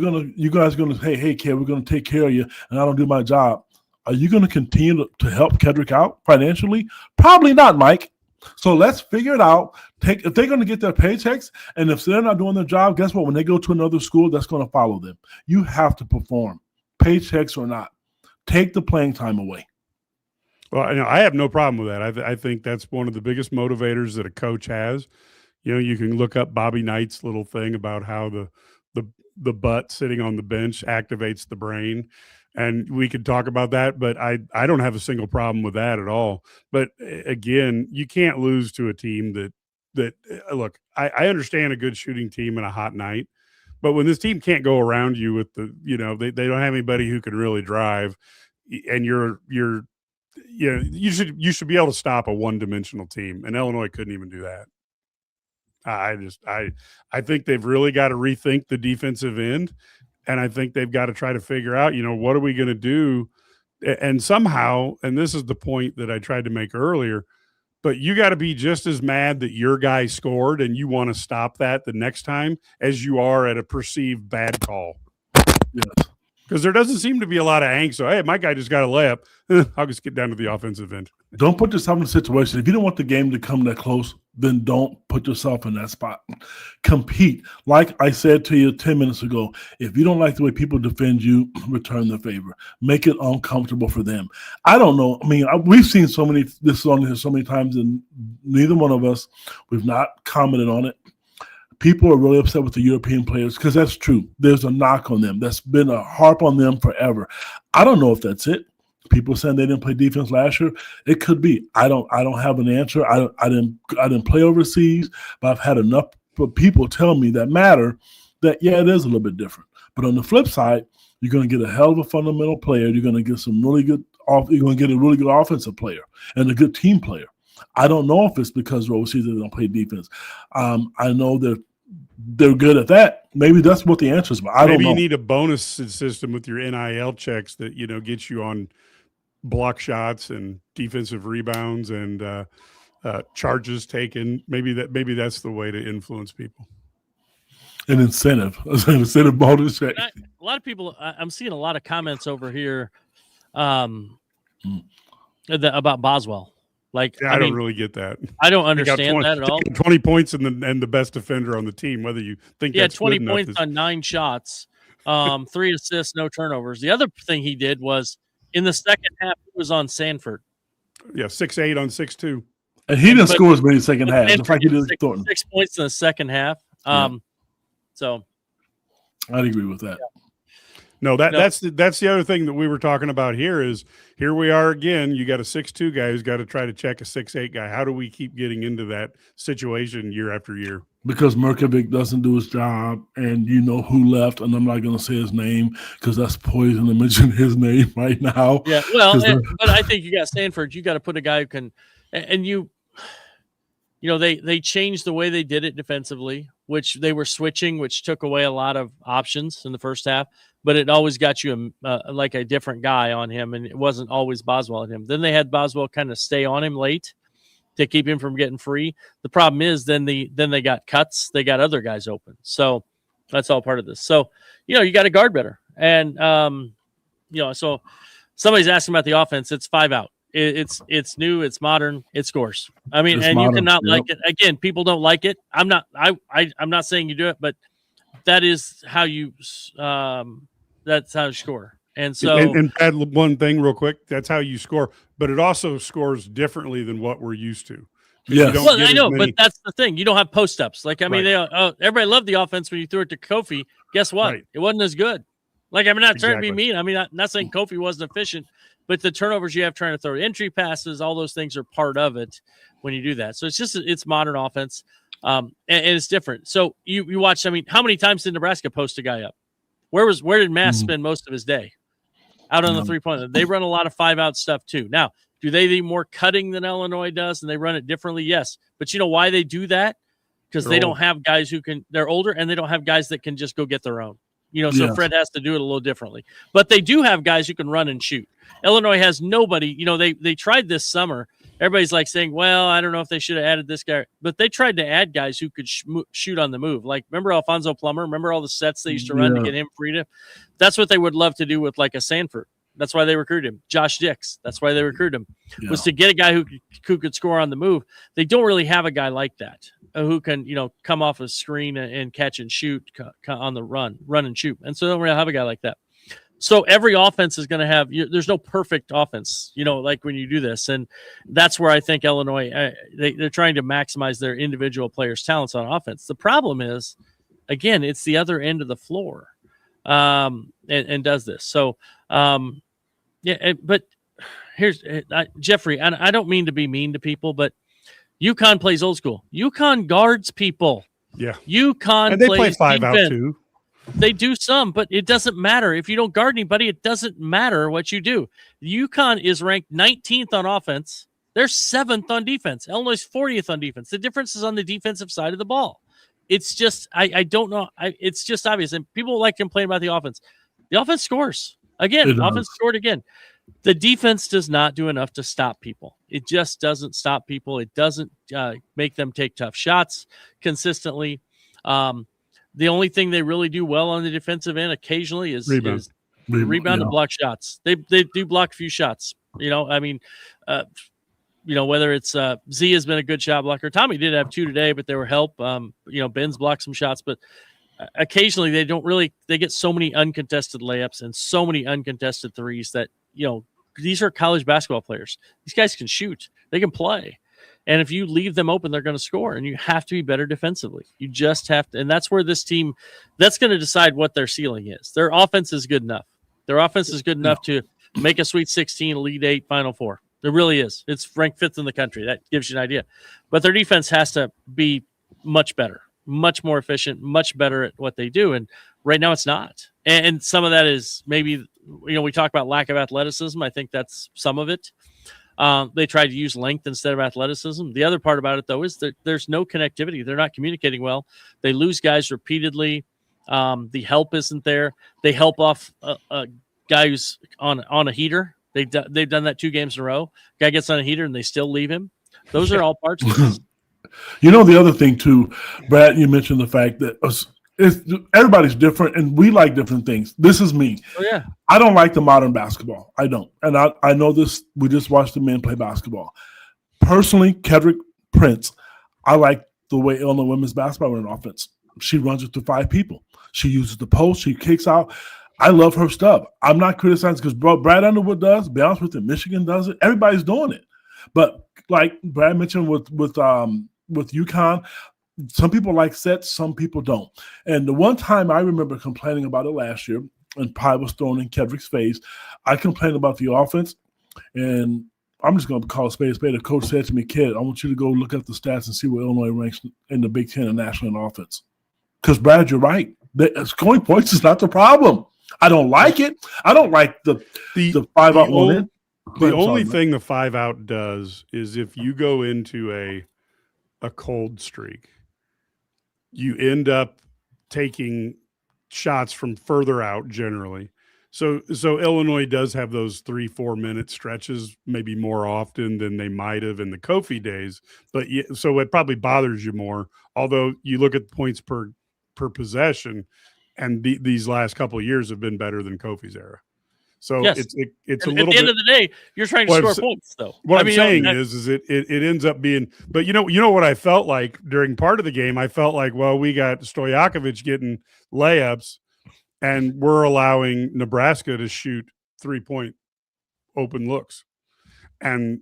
guys are going to say, hey, kid, we're going to take care of you, and I don't do my job, are you going to continue to help Kedrick out financially? Probably not, Mike. So let's figure it out. If they're going to get their paychecks, and if they're not doing their job, guess what? When they go to another school, that's going to follow them. You have to perform, paychecks or not. Take the playing time away. Well, I have no problem with that. I think that's one of the biggest motivators that a coach has. You can look up Bobby Knight's little thing about how the butt sitting on the bench activates the brain, and we could talk about that. But I don't have a single problem with that at all. But again, you can't lose to a team that look. I understand a good shooting team and a hot night, but when this team can't go around you with they don't have anybody who can really drive, and you should be able to stop a one-dimensional team, and Illinois couldn't even do that. I think they've really got to rethink the defensive end, and I think they've got to try to figure out, what are we going to do? And somehow, and this is the point that I tried to make earlier, but you got to be just as mad that your guy scored and you want to stop that the next time as you are at a perceived bad call. Yes. Because there doesn't seem to be a lot of angst. So, hey, my guy just got a layup. I'll just get down to the offensive end. Don't put yourself in a situation. If you don't want the game to come that close, then don't put yourself in that spot. Compete. Like I said to you 10 minutes ago, if you don't like the way people defend you, return the favor. Make it uncomfortable for them. I don't know. I mean, we've seen this on here so many times, and neither one of us, we've not commented on it. People are really upset with the European players because that's true. There's a knock on them. That's been a harp on them forever. I don't know if that's it. People saying they didn't play defense last year. It could be. I don't have an answer. I didn't play overseas, but I've had enough people tell me that matter that yeah, it is a little bit different. But on the flip side, you're going to get a hell of a fundamental player. You're going to get some really good. You're going to get a really good offensive player and a good team player. I don't know if it's because overseas they don't play defense. I know they're good at that. Maybe that's what the answer is, but I don't know. Maybe you need a bonus system with your NIL checks that gets you on block shots and defensive rebounds and charges taken. Maybe that's the way to influence people. An incentive bonus check. A lot of people. I'm seeing a lot of comments over here about Boswell. Like, I don't really get that. I don't understand that at all. 20 points and the best defender on the team, whether you think that's 20 good points on 9 shots, 3 assists, no turnovers. The other thing he did was in the second half, he was on Sanford. Yeah, 6'8" on 6'2". And he didn't score as many second half. Just like he did Thornton. 6 points in the second half. So I'd agree with that. Yeah. No, that's the other thing that we were talking about here is here we are again. You got a 6'2" guy who's got to try to check a 6'8" guy. How do we keep getting into that situation year after year? Because Merkovic doesn't do his job, and you know who left, and I'm not going to say his name because that's poison to mention his name right now. Yeah, well, but I think you got Sanford. You got to put a guy who can, and they changed the way they did it defensively, which they were switching, which took away a lot of options in the first half. But it always got you like a different guy on him, and it wasn't always Boswell at him. Then they had Boswell kind of stay on him late to keep him from getting free. The problem is then they got cuts. They got other guys open. So that's all part of this. So, you got to guard better. And, so somebody's asking about the offense. It's 5 out. It's new. It's modern. It scores. I mean, it's modern. You cannot like it. Again, people don't like it. I'm not saying you do it, but that is how you that's how you score. And so, and add one thing real quick. That's how you score, but it also scores differently than what we're used to. Yes. Well, I know, but that's the thing. You don't have post ups. Like, I mean, everybody loved the offense when you threw it to Kofi. Guess what? Right. It wasn't as good. Like, I'm not trying to be mean. I mean, I'm not saying Kofi wasn't efficient, but the turnovers you have trying to throw entry passes, all those things are part of it when you do that. So it's modern offense, and it's different. So you watch. I mean, how many times did Nebraska post a guy up? Where did Mass spend most of his day? Out on the 3-point. They run a lot of 5-out stuff too. Now, do they do more cutting than Illinois does, and they run it differently? Yes, but you know why they do that? Because they don't have guys who can. They're older, and they don't have guys that can just go get their own. So Fred has to do it a little differently. But they do have guys who can run and shoot. Illinois has nobody. They tried this summer. Everybody's like saying, well, I don't know if they should have added this guy. But they tried to add guys who could shoot on the move. Like, remember Alfonso Plummer? Remember all the sets they used to run to get him freedom? That's what they would love to do with like a Sanford. That's why they recruited him. Josh Dix. That's why they recruited him. Was to get a guy who could score on the move. They don't really have a guy like that who can, come off a screen and catch and shoot on the run and shoot. And so they don't really have a guy like that. So every offense is going to have. There's no perfect offense, like when you do this, and that's where I think Illinois they're trying to maximize their individual players' talents on offense. The problem is, again, it's the other end of the floor, and does this. So, but here's Jeffrey. And I don't mean to be mean to people, but UConn plays old school. UConn guards people. Yeah, UConn and they plays play 5 defense. out too. They do some, but it doesn't matter. If you don't guard anybody, it doesn't matter what you do. UConn is ranked 19th on offense. They're 7th on defense. Illinois is 40th on defense. The difference is on the defensive side of the ball. It's just, I don't know. It's just obvious. And people like to complain about the offense. The offense scores. Again, offense scored again. The defense does not do enough to stop people. It just doesn't stop people. It doesn't make them take tough shots consistently. The only thing they really do well on the defensive end occasionally is rebound and block shots. They do block a few shots. Whether it's Z has been a good shot blocker. Tommy did have 2 today, but they were help. Ben's blocked some shots, but occasionally they get so many uncontested layups and so many uncontested threes that, these are college basketball players. These guys can shoot. They can play. And if you leave them open, they're going to score. And you have to be better defensively. You just have to. And that's where this team, that's going to decide what their ceiling is. Their offense is good enough. Their offense is good enough to make a Sweet 16, Elite 8, Final 4. It really is. It's ranked 5th in the country. That gives you an idea. But their defense has to be much better, much more efficient, much better at what they do. And right now it's not. And some of that is maybe, we talk about lack of athleticism. I think that's some of it. They try to use length instead of athleticism. The other part about it, though, is that there's no connectivity. They're not communicating well. They lose guys repeatedly. The help isn't there. They help off a guy who's on a heater. They've done that 2 games in a row. Guy gets on a heater and they still leave him. Those are all parts of this. The other thing too, Brad, you mentioned the fact that everybody's different and we like different things. This is me. Oh yeah. I don't like the modern basketball. I don't. And I know this. We just watched the men play basketball. Personally, Kedrick Prince, I like the way Illinois women's basketball runs offense. She runs it to 5 people. She uses the post. She kicks out. I love her stuff. I'm not criticizing because Brad Underwood does. Be honest with you, Michigan does it. Everybody's doing it. But like Brad mentioned with UConn, some people like sets, some people don't. And the one time I remember complaining about it last year, and pie was thrown in Kedrick's face, I complained about the offense, and I'm just going to call a spade a spade. The coach said to me, "Kid, I want you to go look at the stats and see where Illinois ranks in the Big Ten and national in offense." Because, Brad, you're right. Scoring points is not the problem. I don't like it. I don't like the 5-out one. The only thing the 5-out does is if you go into a cold streak, you end up taking shots from further out generally. So Illinois does have those 3-4 minute stretches maybe more often than they might have in the Kofi days. But so it probably bothers you more. Although you look at points per possession, and these last couple of years have been better than Kofi's era. So yes. it's a at little the end of the day, you're trying to score points, though. What I'm saying is it ends up being. But you know what I felt like during part of the game. I felt like, well, we got Stojakovic getting layups, and we're allowing Nebraska to shoot 3-point open looks, and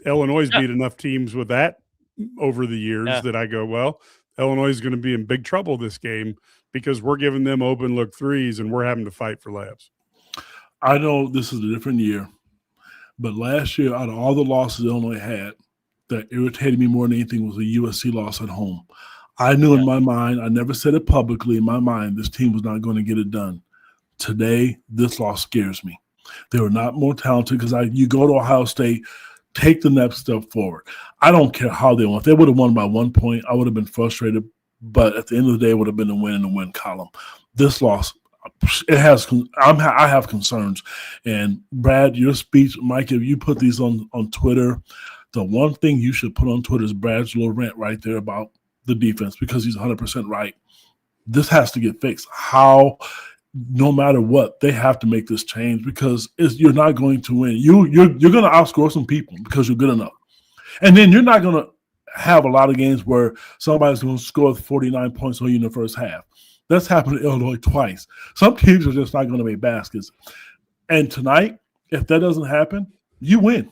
Illinois beat enough teams with that over the years that I go, well, Illinois is going to be in big trouble this game because we're giving them open look threes and we're having to fight for layups. I know this is a different year, but last year, out of all the losses Illinois had, that irritated me more than anything was a USC loss at home. I knew in my mind, I never said it publicly, in my mind, this team was not going to get it done. Today, this loss scares me. They were not more talented because you go to Ohio State, take the next step forward. I don't care how they won. If they would have won by 1 point, I would have been frustrated. But at the end of the day, it would have been a win in the win column. This loss, I have concerns. And Brad, your speech, Mike, if you put these on Twitter, the one thing you should put on Twitter is Brad's little rant right there about the defense, because he's 100% right. This has to get fixed. How? No matter what, they have to make this change because you're not going to win. You're going to outscore some people because you're good enough. And then you're not going to have a lot of games where somebody's going to score 49 points on you in the first half. That's happened to Illinois twice. Some teams are just not going to make baskets. And tonight, if that doesn't happen, you win.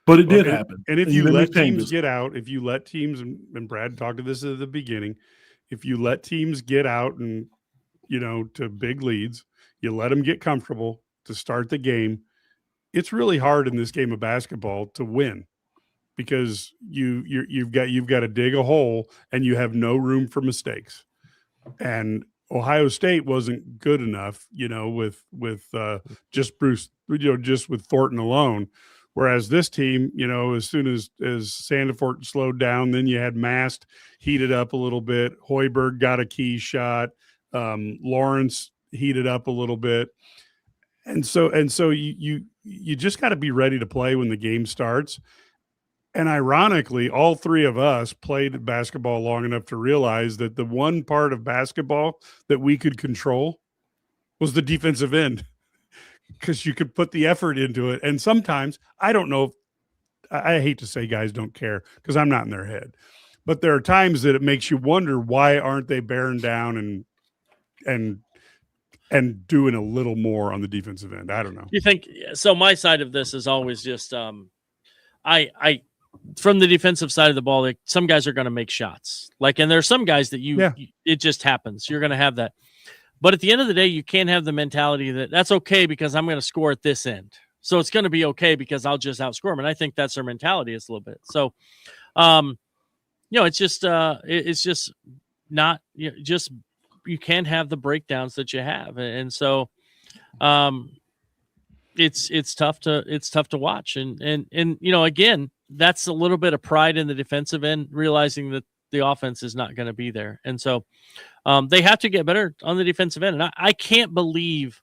But it did happen. And if you let teams get out, if you let teams, and Brad talked to this at the beginning, if you let teams get out and to big leads, you let them get comfortable to start the game. It's really hard in this game of basketball to win because you've got to dig a hole and you have no room for mistakes. And Ohio State wasn't good enough, with just Bruce, just with Thornton alone. Whereas this team, as soon as Sandefort slowed down, then you had Mast heated up a little bit. Hoiberg got a key shot. Lawrence heated up a little bit. And so you just got to be ready to play when the game starts. And ironically, all three of us played basketball long enough to realize that the one part of basketball that we could control was the defensive end, because you could put the effort into it. And sometimes, I don't know, I hate to say guys don't care because I'm not in their head, but there are times that it makes you wonder, why aren't they bearing down and doing a little more on the defensive end? I don't know. You think so? My side of this is always just I from the defensive side of the ball, like, some guys are going to make shots, and there are some guys that it just happens. You're going to have that, but at the end of the day, you can't have the mentality that that's okay because I'm going to score at this end, so it's going to be okay because I'll just outscore them. And I think that's their mentality is a little bit. So, it's just not just. You can't have the breakdowns that you have. And so it's tough to watch. And again, that's a little bit of pride in the defensive end, realizing that the offense is not going to be there. And so they have to get better on the defensive end. And I can't believe,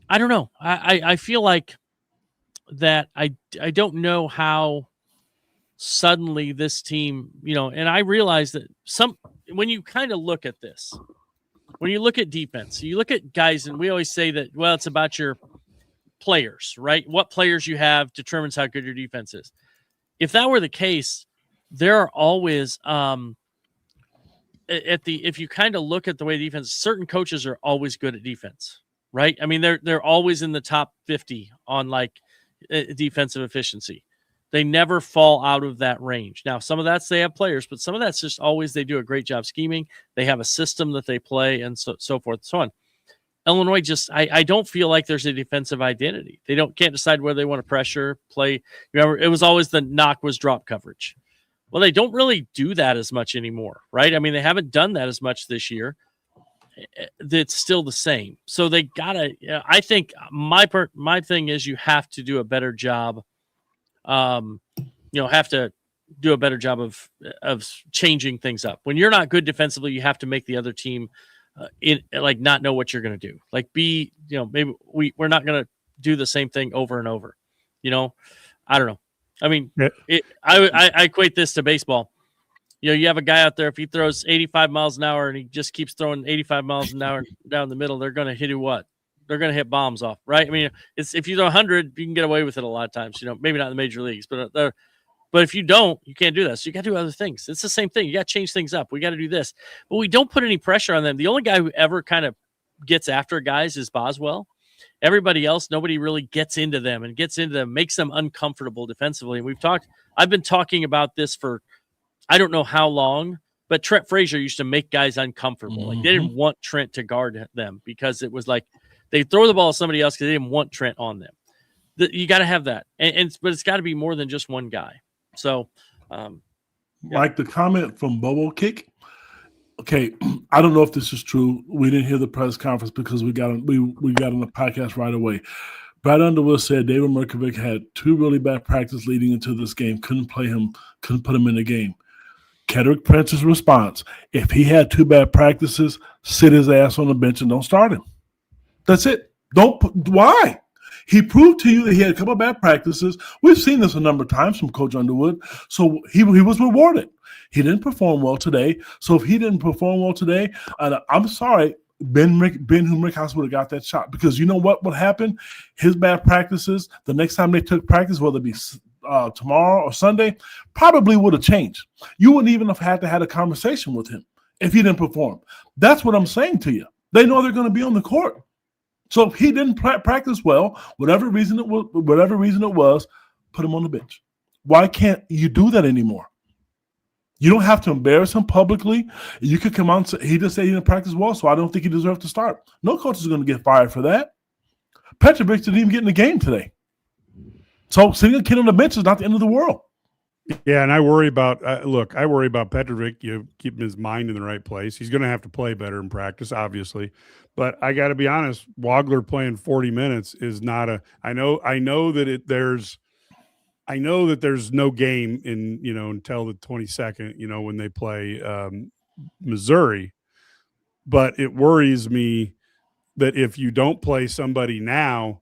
I don't know. I feel like that I don't know how suddenly this team, and I realize that when you kind of look at this, when you look at defense, you look at guys, and we always say that, well, it's about your players, right? What players you have determines how good your defense is. If that were the case, there are always, if you kind of look at the way defense, certain coaches are always good at defense, right? I mean, they're always in the top 50 on defensive efficiency. They never fall out of that range. Now, some of that's they have players, but some of that's just always they do a great job scheming. They have a system that they play, and so forth and so on. Illinois I don't feel like there's a defensive identity. They can't decide whether they want to pressure, play. Remember, it was always the knock was drop coverage. Well, they don't really do that as much anymore, right? I mean, they haven't done that as much this year. It's still the same. So they gotta. I think my thing is you have to do a better job. Have to do a better job of changing things up. When you're not good defensively, you have to make the other team not know what you're going to do. Maybe we're not going to do the same thing over and over. I don't know. I mean, I equate this to baseball. You have a guy out there, if he throws 85 miles an hour and he just keeps throwing 85 miles an hour down the middle, they're going to hit you what? They're going to hit bombs off, right? I mean, if you throw 100, you can get away with it a lot of times. Maybe not in the major leagues, but if you don't, you can't do that. So you got to do other things. It's the same thing. You got to change things up. We got to do this, but we don't put any pressure on them. The only guy who ever kind of gets after guys is Boswell. Everybody else, nobody really gets into them, makes them uncomfortable defensively. And I've been talking about this for I don't know how long, but Trent Frazier used to make guys uncomfortable. Mm-hmm. They didn't want Trent to guard them because it was they throw the ball to somebody else because they didn't want Trent on them. You got to have that, but it's got to be more than just one guy. So, like the comment from Bobo Kick. Okay, I don't know if this is true. We didn't hear the press conference because we got on the podcast right away. Brad Underwood said David Merkovic had 2 really bad practices leading into this game. Couldn't put him in the game. Kedrick Prince's response: if he had 2 bad practices, sit his ass on the bench and don't start him. That's it. Why? He proved to you that he had a couple of bad practices. We've seen this a number of times from Coach Underwood. So he was rewarded. He didn't perform well today. So if he didn't perform well today, I'm sorry, Ben Rickhouse would have got that shot, because you know what would happen? His bad practices, the next time they took practice, whether it be tomorrow or Sunday, probably would have changed. You wouldn't even have had to have a conversation with him if he didn't perform. That's what I'm saying to you. They know they're going to be on the court. So if he didn't practice well, whatever reason it was, put him on the bench. Why can't you do that anymore? You don't have to embarrass him publicly. You could come out and say, he just said he didn't practice well, so I don't think he deserves to start. No coach is going to get fired for that. Petrovic didn't even get in the game today. So sitting a kid on the bench is not the end of the world. Yeah, and I worry about I worry about Petrovic. You keep his mind in the right place. He's going to have to play better in practice, obviously. But I got to be honest, Wagler playing 40 minutes is not a. I know that there's no game in until the 22nd. When they play Missouri, but it worries me that if you don't play somebody now,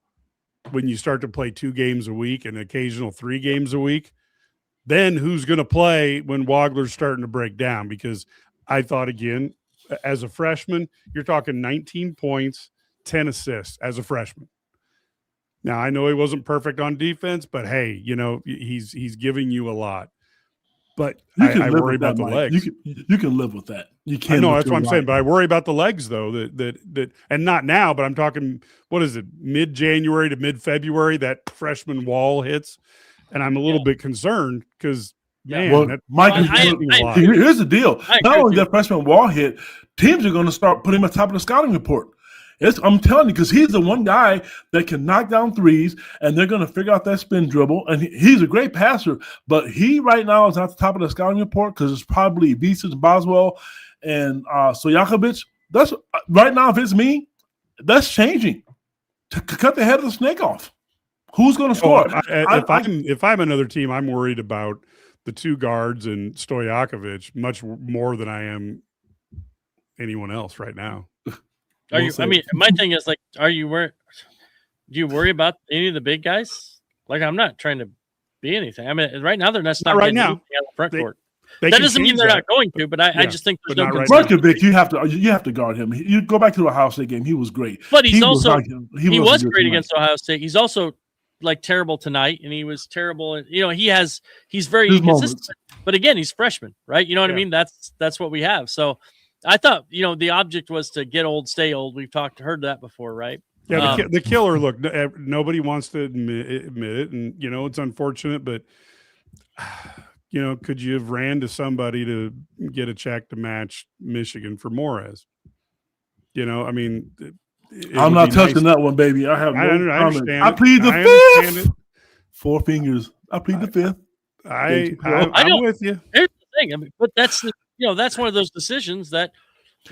when you start to play 2 games a week and occasional 3 games a week, then who's going to play when Wagler's starting to break down? Because I thought, again, as a freshman, you're talking 19 points, 10 assists as a freshman. Now, I know he wasn't perfect on defense, but hey, he's giving you a lot. But I worry about the legs. You can live with that. You can't. I know that's what I'm saying, but I worry about the legs though. That and not now, but I'm talking. What is it? Mid-January to mid-February, that freshman wall hits, and I'm a little bit concerned because Mike, here's the deal. Not only that freshman wall hit, teams are going to start putting him at the top of the scouting report. I'm telling you, because he's the one guy that can knock down threes, and they're going to figure out that spin dribble. And he's a great passer, but he right now is at the top of the scouting report because it's probably Ibiza, Boswell, and Stojakovic. That's right now. If it's me, that's changing. To cut the head of the snake off. Who's going to score? If I'm another team, I'm worried about the 2 guards and Stojakovic much more than I am anyone else right now. My thing is do you worry about any of the big guys? Like, I'm not trying to be anything. I mean, right now they're not right now on the front court. That doesn't mean they're not going to, but I just think there's no concern. Markovic, you have to guard him. You go back to the Ohio State game; he was great. But he was great against Ohio State. He's also terrible tonight, and he was terrible. And he's very inconsistent. But again, he's freshman, right? You know what I mean? That's what we have. So I thought, the object was to get old, stay old. We've heard that before, right? Yeah, the killer. Look, nobody wants to admit it, and it's unfortunate, but could you have ran to somebody to get a check to match Michigan for Morez? I mean, I'm not touching that one, baby. I have no comment. I plead the fifth. 4 fingers. I plead the fifth. I'm with you. Here's the thing, but that's that's one of those decisions that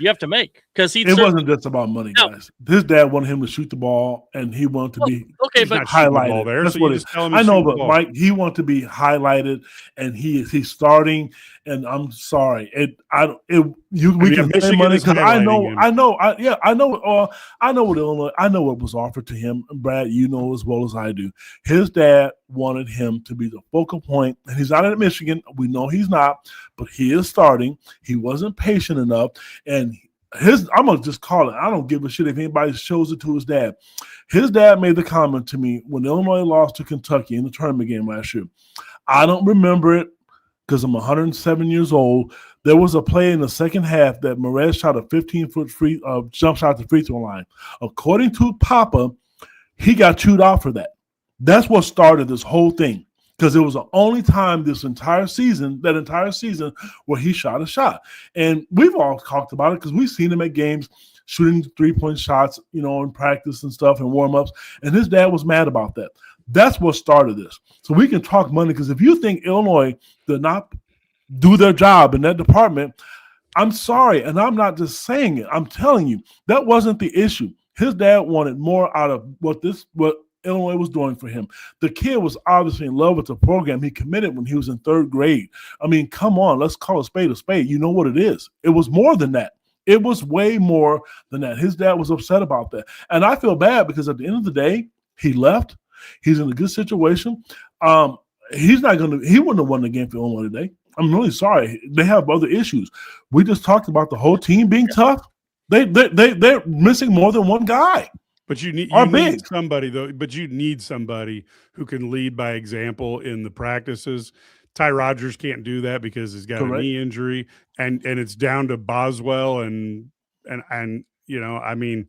you have to make because it wasn't just about money, guys. His dad wanted him to shoot the ball, and he wanted to be highlighted. There, that's so what it is. I know, but Mike, he wanted to be highlighted, and he's starting. And I'm sorry, we can pay money because I know what Illinois. I know what was offered to him, and Brad, you know as well as I do. His dad wanted him to be the focal point, and he's not at Michigan. We know he's not, but he is starting. He wasn't patient enough, and I'm gonna just call it. I don't give a shit if anybody shows it to his dad. His dad made the comment to me when Illinois lost to Kentucky in the tournament game last year. I don't remember it because I'm 107 years old. There was a play in the second half that Morez shot a 15-foot free jump shot at the free throw line. According to Papa, he got chewed out for that. That's what started this whole thing because it was the only time that entire season, where he shot a shot. And we've all talked about it because we've seen him at games shooting 3-point shots, in practice and stuff and warm-ups. And his dad was mad about that. That's what started this. So we can talk money because if you think Illinois did not do their job in that department, I'm sorry. And I'm not just saying it. I'm telling you, that wasn't the issue. His dad wanted more out of what Illinois was doing for him. The kid was obviously in love with the program. He committed when he was in 3rd grade. I mean, come on, let's call a spade a spade. You know what it is. It was more than that. It was way more than that. His dad was upset about that. And I feel bad because at the end of the day, he left. He's in a good situation. He wouldn't have won the game for Illinois today. I'm really sorry. They have other issues. We just talked about the whole team being tough. They're missing more than one guy. But you need somebody though. But you need somebody who can lead by example in the practices. Ty Rodgers can't do that because he's got a knee injury, and it's down to Boswell and I mean,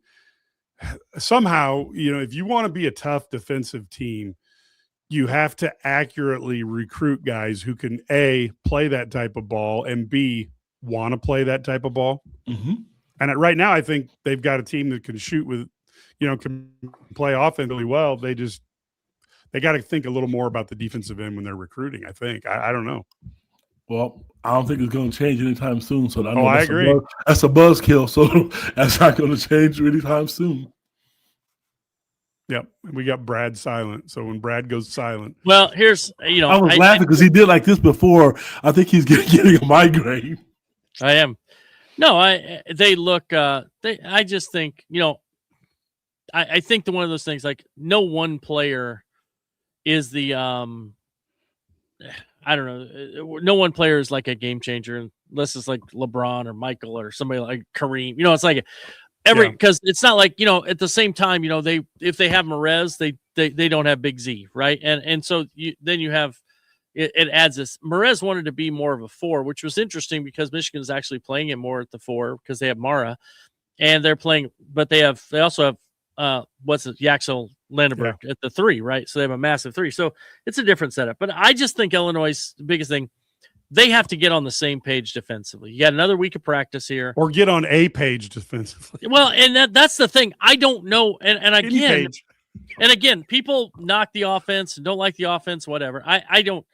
somehow if you want to be a tough defensive team, you have to accurately recruit guys who can A, play that type of ball, and B, want to play that type of ball. Mm-hmm. And right now, I think they've got a team that can shoot with, can play offensively well. They got to think a little more about the defensive end when they're recruiting, I think. I don't know. Well, I don't think it's going to change anytime soon. So I agree. That's a buzzkill. So that's not going to change anytime soon. Yep. We got Brad silent. So when Brad goes silent. Well, here's, I was laughing because he did like this before. I think he's getting a migraine. I am. No, they look, I just think, I think one of those things, like no one player is the I don't know. No one player is like a game changer unless it's like LeBron or Michael or somebody like Kareem. It's like because it's not like, at the same time, if they have Merez, they don't have Big Z, right? And so then you have it adds this. Merez wanted to be more of a 4, which was interesting because Michigan's actually playing him more at the 4 because they have Mara, and they're playing, but they also have Yaxel Landenberg at the 3, right? So they have a massive 3. So it's a different setup. But I just think Illinois' biggest thing, they have to get on the same page defensively. You got another week of practice here. Or get on a page defensively. Well, and that's the thing. I don't know. And again, people knock the offense and don't like the offense, whatever. I don't.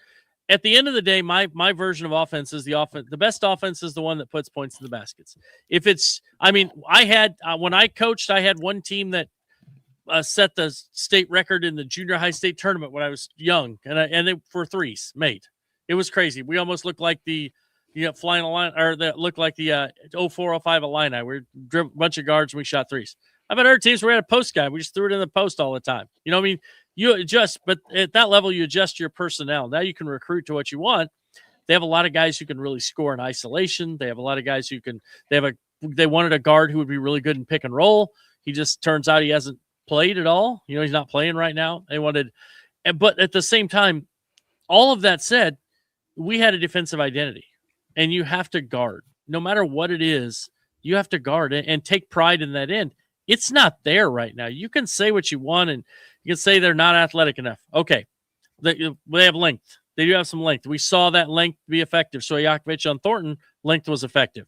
At the end of the day, my version of offense is the offense. The best offense is the one that puts points in the baskets. If it's, I had when I coached, I had one team that set the state record in the junior high state tournament when I was young, and they for threes made. It was crazy. We almost looked like the flying line, or that looked like the 0405 Illini. We drove a bunch of guards and we shot threes. I've had other teams where we had a post guy. We just threw it in the post all the time. You adjust, but at that level, you adjust your personnel. Now you can recruit to what you want. They have a lot of guys who can really score in isolation. They have a lot of guys who can. They wanted a guard who would be really good in pick and roll. He just turns out he hasn't played at all. He's not playing right now. But at the same time, all of that said, we had a defensive identity, and you have to guard no matter what it is. You have to guard and take pride in that end. It's not there right now. You can say what you want, and you can say they're not athletic enough. Okay, they have length. They do have some length. We saw that length be effective. So Yakovich on Thornton, length was effective.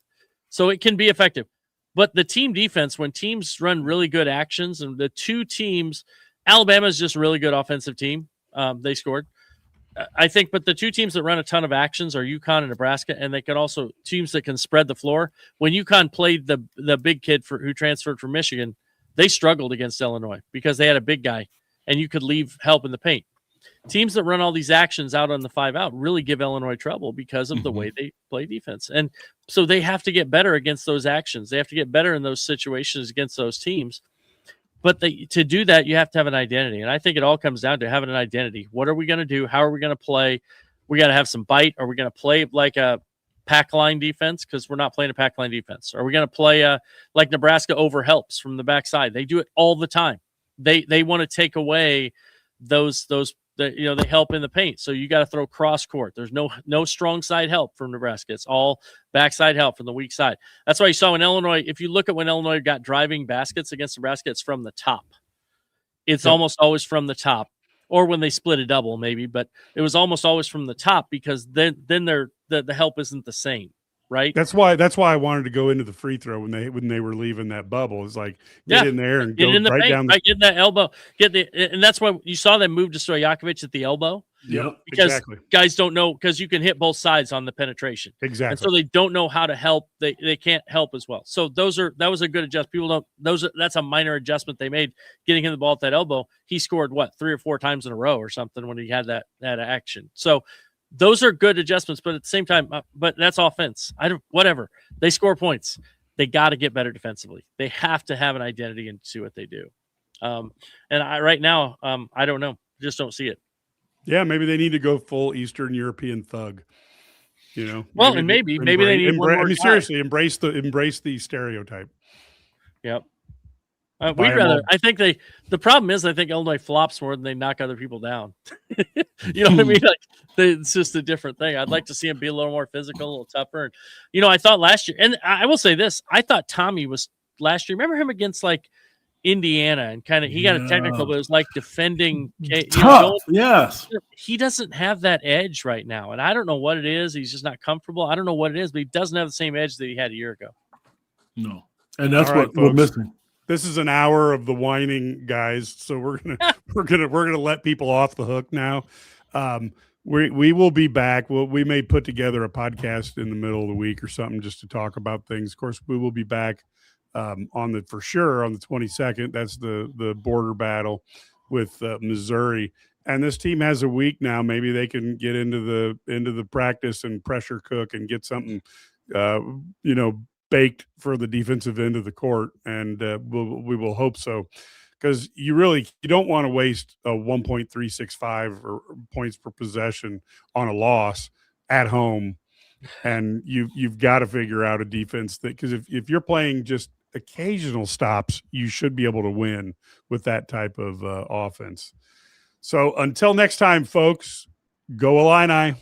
So it can be effective. But the team defense, when teams run really good actions, and the two teams, Alabama is just a really good offensive team. They scored. I think, but the two teams that run a ton of actions are UConn and Nebraska, and they can also teams that can spread the floor. When UConn played the big kid who transferred from Michigan, they struggled against Illinois because they had a big guy, and you could leave help in the paint. Teams that run all these actions out on the 5-out really give Illinois trouble because of the way they play defense. And so they have to get better against those actions. They have to get better in those situations against those teams. But to do that, you have to have an identity. And I think it all comes down to having an identity. What are we going to do? How are we going to play? We got to have some bite. Are we going to play like a pack line defense? Because we're not playing a pack line defense. Are we going to play like Nebraska over helps from the backside? They do it all the time. They want to take away those they help in the paint. So you got to throw cross court. There's no strong side help from Nebraska. It's all backside help from the weak side. That's why you saw in Illinois, if you look at when Illinois got driving baskets against Nebraska, it's from the top. It's almost always from the top, or when they split a double maybe, but it was almost always from the top because then the help isn't the same. Right. That's why I wanted to go into the free throw when they were leaving that bubble. It's like get in there and get go in the right paint, down. Right, get in that elbow. And that's why you saw them move to Stojakovic at the elbow. Yep, because guys don't know, because you can hit both sides on the penetration. Exactly. And so they don't know how to help. They can't help as well. So that was a good adjustment. People don't. That's a minor adjustment they made getting him the ball at that elbow. He scored 3 or 4 times in a row or something when he had that action. So. Those are good adjustments, but at the same time, but that's offense. Whatever. They score points. They got to get better defensively. They have to have an identity and see what they do. Right now, I don't know. Just don't see it. Yeah, maybe they need to go full Eastern European thug. Well, maybe they need one more guy. Seriously, embrace the stereotype. Yep. We'd rather. I think the problem is I think Illinois flops more than they knock other people down. You know what I mean? Like it's just a different thing. I'd like to see him be a little more physical, a little tougher. And I thought last year, and I will say this: I thought Tommy was last year. Remember him against like Indiana, and kind of he got a technical, but it was like defending. Tough, yes. He doesn't have that edge right now, and I don't know what it is. He's just not comfortable. I don't know what it is, but he doesn't have the same edge that he had a year ago. No, and that's all right, what we're missing. This is an hour of the whining, guys. So we're gonna let people off the hook now. We will be back. We may put together a podcast in the middle of the week or something just to talk about things. Of course, we will be back on the 22nd. That's the border battle with Missouri. And this team has a week now. Maybe they can get into the practice and pressure cook and get something, baked for the defensive end of the court, and we will hope so. because you don't want to waste a 1.365 or points per possession on a loss at home. And you've got to figure out a defense that, because if you're playing just occasional stops, you should be able to win with that type of offense. So until next time, folks, go Illini.